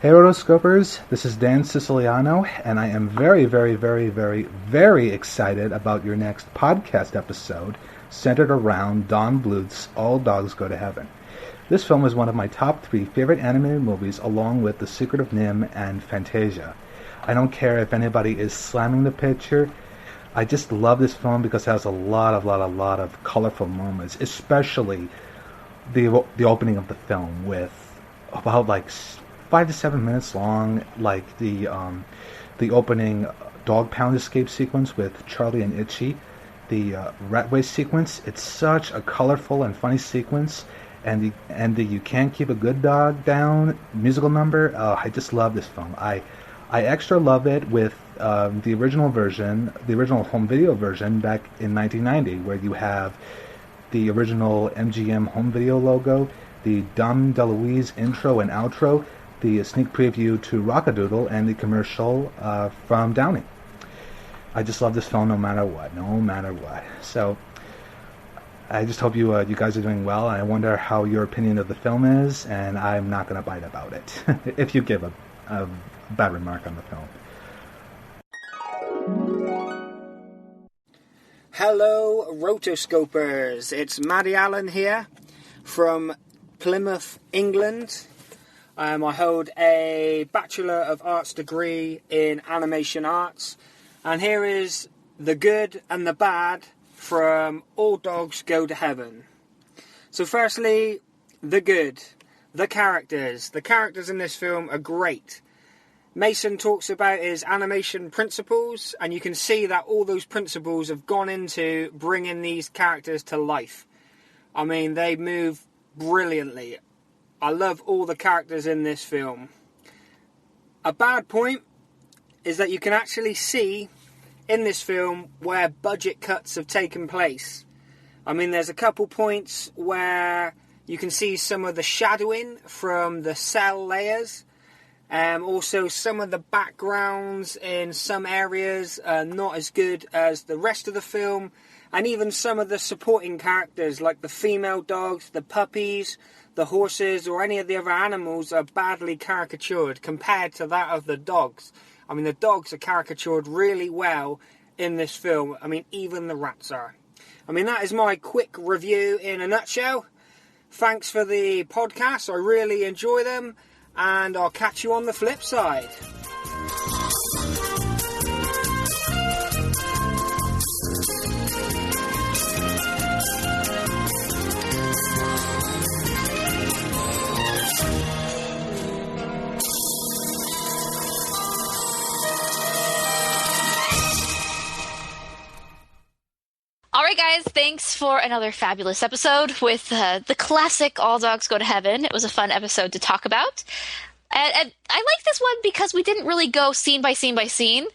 Speaker 15: Hey Rotoscopers, this is Dan Siciliano, and I am very, very, very, very, very excited about your next podcast episode centered around Don Bluth's All Dogs Go to Heaven. This film is one of my top 3 favorite animated movies along with The Secret of Nim and Fantasia. I don't care if anybody is slamming the picture, I just love this film because it has a lot of colorful moments, especially the opening of the film with about like 5 to 7 minutes long, like the opening dog pound escape sequence with Charlie and Itchy, the rat race sequence. It's such a colorful and funny sequence, and the You Can't Keep a Good Dog Down musical number. I just love this film. I extra love it with the original version, the original home video version back in 1990, where you have the original MGM home video logo, the Don DeLuise intro and outro, the sneak preview to Rockadoodle, and the commercial from Downey. I just love this film no matter what. So I just hope you guys are doing well. I wonder how your opinion of the film is, and I'm not going to bite about it if you give a bad remark on the film.
Speaker 16: Hello, Rotoscopers. It's Maddie Allen here from Plymouth, England. I hold a Bachelor of Arts degree in Animation Arts, and here is the good and the bad from All Dogs Go to Heaven. So firstly, the good. The characters. The characters in this film are great. Mason talks about his animation principles, and you can see that all those principles have gone into bringing these characters to life. I mean, they move brilliantly. I love all the characters in this film. A bad point is that you can actually see in this film where budget cuts have taken place. I mean, there's a couple points where you can see some of the shadowing from the cell layers. Also, some of the backgrounds in some areas are not as good as the rest of the film. And even some of the supporting characters, like the female dogs, the puppies, the horses, or any of the other animals, are badly caricatured compared to that of the dogs. I mean, the dogs are caricatured really well in this film. I mean, even the rats are. I mean, that is my quick review in a nutshell. Thanks for the podcast. I really enjoy them, and I'll catch you on the flip side.
Speaker 4: All right, guys, thanks for another fabulous episode with the classic All Dogs Go to Heaven. It was a fun episode to talk about. And I like this one because we didn't really go scene by scene by scene,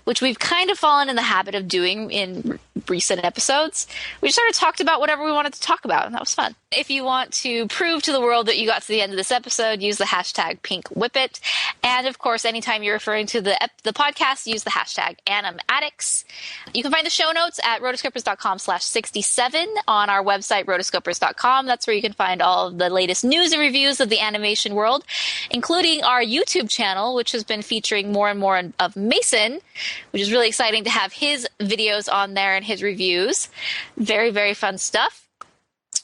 Speaker 4: which we've kind of fallen in the habit of doing in recent episodes. We just sort of talked about whatever we wanted to talk about, and that was fun. If you want to prove to the world that you got to the end of this episode, use the hashtag PinkWhipIt. And of course, anytime you're referring to the podcast, use the hashtag AnimAddicts. You can find the show notes at rotoscopers.com/67 on our website, rotoscopers.com. That's where you can find all of the latest news and reviews of the animation world, including our YouTube channel, which has been featuring more and more of Mason, which is really exciting to have his videos on there and his reviews. Very, very fun stuff.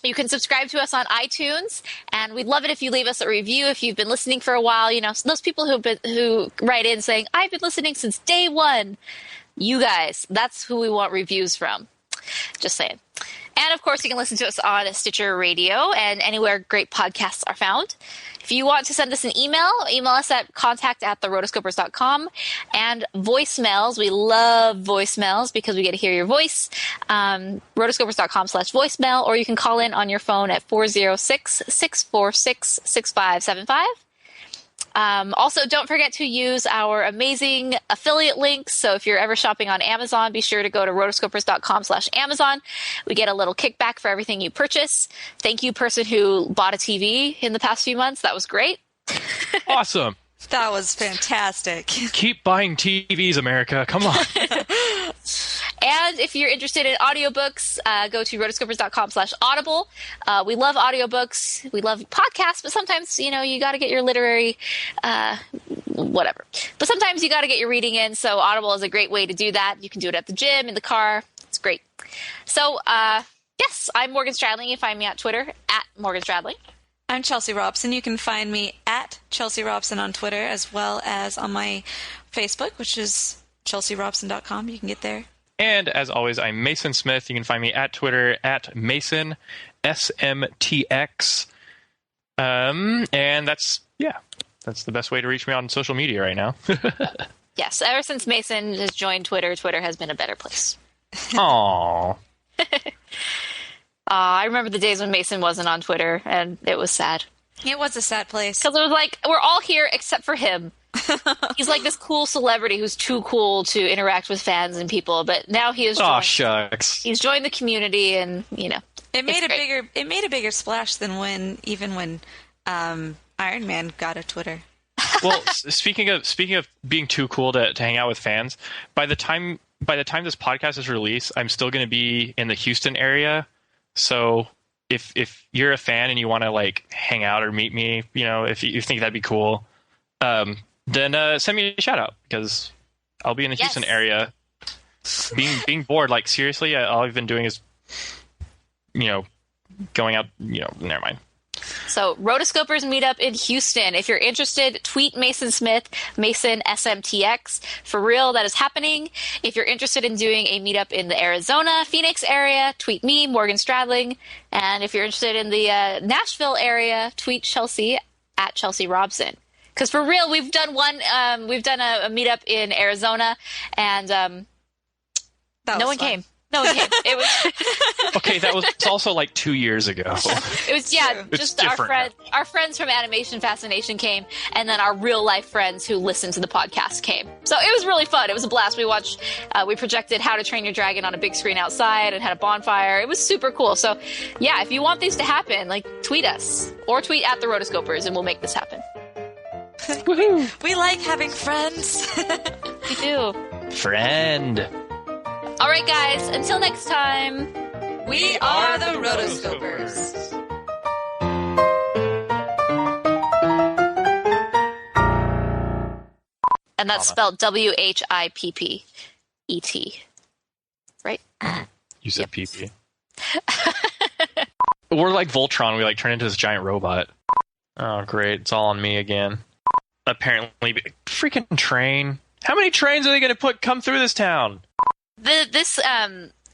Speaker 4: You can subscribe to us on iTunes, and we'd love it if you leave us a review if you've been listening for a while. You know, those people who write in saying, I've been listening since day one. You guys, that's who we want reviews from. Just saying. And, of course, you can listen to us on Stitcher Radio and anywhere great podcasts are found. If you want to send us an email us at contact@therotoscopers.com. And voicemails, we love voicemails because we get to hear your voice. Rotoscopers.com/voicemail, or you can call in on your phone at 406-646-6575. Also, don't forget to use our amazing affiliate links. So if you're ever shopping on Amazon, be sure to go to rotoscopers.com/Amazon. We get a little kickback for everything you purchase. Thank you, person who bought a TV in the past few months. That was great.
Speaker 6: Awesome.
Speaker 5: That was fantastic.
Speaker 6: Keep buying TVs, America. Come on.
Speaker 4: And if you're interested in audiobooks, go to rotoscopers.com/audible. We love audiobooks. We love podcasts, but sometimes, you got to get your literary, whatever. But sometimes you got to get your reading in, so Audible is a great way to do that. You can do it at the gym, in the car. It's great. So, yes, I'm Morgan Stradling. You can find me at Twitter, at Morgan Stradling.
Speaker 5: I'm Chelsea Robson. You can find me at Chelsea Robson on Twitter, as well as on my Facebook, which is chelsearobson.com. You can get there.
Speaker 6: And as always, I'm Mason Smith. You can find me at Twitter at Mason SMTX. And that's the best way to reach me on social media right now.
Speaker 4: Yes, ever since Mason has joined Twitter, Twitter has been a better place.
Speaker 6: Aww.
Speaker 4: I remember the days when Mason wasn't on Twitter, and it was sad.
Speaker 5: It was a sad place.
Speaker 4: Because it was like, we're all here except for him. He's like this cool celebrity who's too cool to interact with fans and people, but now he is joined.
Speaker 6: Oh, shucks.
Speaker 4: He's joined the community, and,
Speaker 5: It made a bigger splash than when Iron Man got a Twitter.
Speaker 6: Well, speaking of being too cool to hang out with fans, by the time this podcast is released, I'm still going to be in the Houston area. So if you're a fan and you want to hang out or meet me, if you think that'd be cool, then send me a shout out, because I'll be in the Houston area. Being bored, seriously, all I've been doing is, going out, never mind.
Speaker 4: So, Rotoscopers meetup in Houston. If you're interested, tweet Mason Smith, Mason SMTX. For real, that is happening. If you're interested in doing a meetup in the Arizona, Phoenix area, tweet me, Morgan Stradling. And if you're interested in the Nashville area, tweet Chelsea at Chelsea Robson. Because for real, we've done a meetup in Arizona, and no one came. No one came. It was
Speaker 6: okay. That was also 2 years ago.
Speaker 4: It was just our friends from Animation Fascination came, and then our real life friends who listened to the podcast came. So it was really fun. It was a blast. We projected How to Train Your Dragon on a big screen outside and had a bonfire. It was super cool. So yeah, if you want these to happen, tweet us or tweet at the Rotoscopers, and we'll make this happen.
Speaker 5: Woohoo! We like having friends.
Speaker 4: We do.
Speaker 6: Friend.
Speaker 4: All right, guys, until next time,
Speaker 5: we are the Rotoscopers.
Speaker 4: And that's spelled WHIPPET. Right?
Speaker 6: You said PP. We're like Voltron. We turn into this giant robot. Oh, great. It's all on me again. Apparently, freaking train. How many trains are they going to come through this town?
Speaker 4: This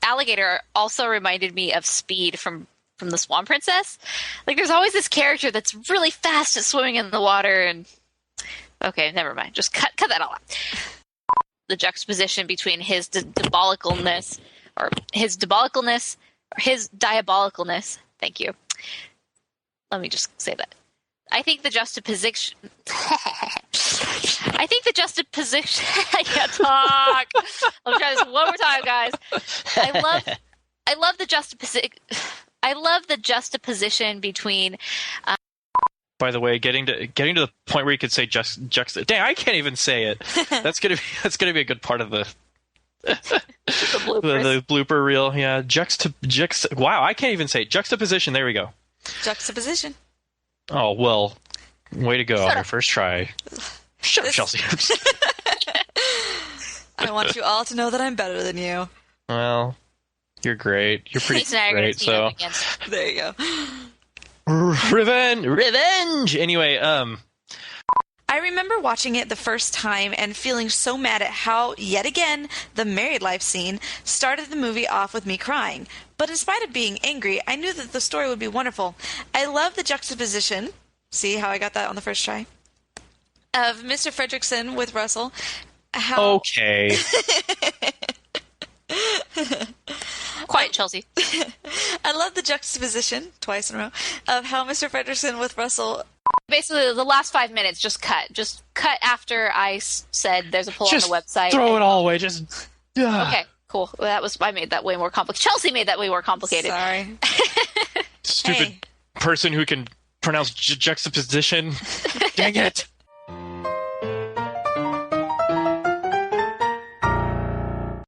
Speaker 4: alligator also reminded me of Speed from the Swan Princess. There's always this character that's really fast at swimming in the water, and okay, never mind. Just cut that all out. The juxtaposition between his diabolicalness. Thank you. Let me just say that. I think the juxtaposition. I can't talk. I'll try this one more time, guys. I love the juxtaposition. I love the juxtaposition between.
Speaker 6: By the way, getting to the point where you could say juxta. Dang, I can't even say it. That's gonna be a good part of the the blooper reel. Yeah, Wow, I can't even say it. Juxtaposition. There we go.
Speaker 5: Juxtaposition.
Speaker 6: Oh well, way to go on your first try. Shut up, Chelsea.
Speaker 5: I want you all to know that I'm better than you.
Speaker 6: Well, you're great. You're pretty great. So
Speaker 5: there you go.
Speaker 6: Revenge. Anyway,
Speaker 5: I remember watching it the first time and feeling so mad at how, yet again, the married life scene started the movie off with me crying. But in spite of being angry, I knew that the story would be wonderful. I love the juxtaposition. See how I got that on the first try? Of Mr. Fredricksen with Russell.
Speaker 6: Okay.
Speaker 4: Quiet, Chelsea.
Speaker 5: I love the juxtaposition, twice in a row, of how Mr. Fredricksen with Russell...
Speaker 4: Basically, the last 5 minutes, just cut. Just cut after I said there's a poll on the website.
Speaker 6: Throw it all away. Just...
Speaker 4: Okay, cool. Well, I made that way more complicated. Chelsea made that way more complicated.
Speaker 5: Sorry.
Speaker 6: Stupid person who can pronounce juxtaposition. Dang it.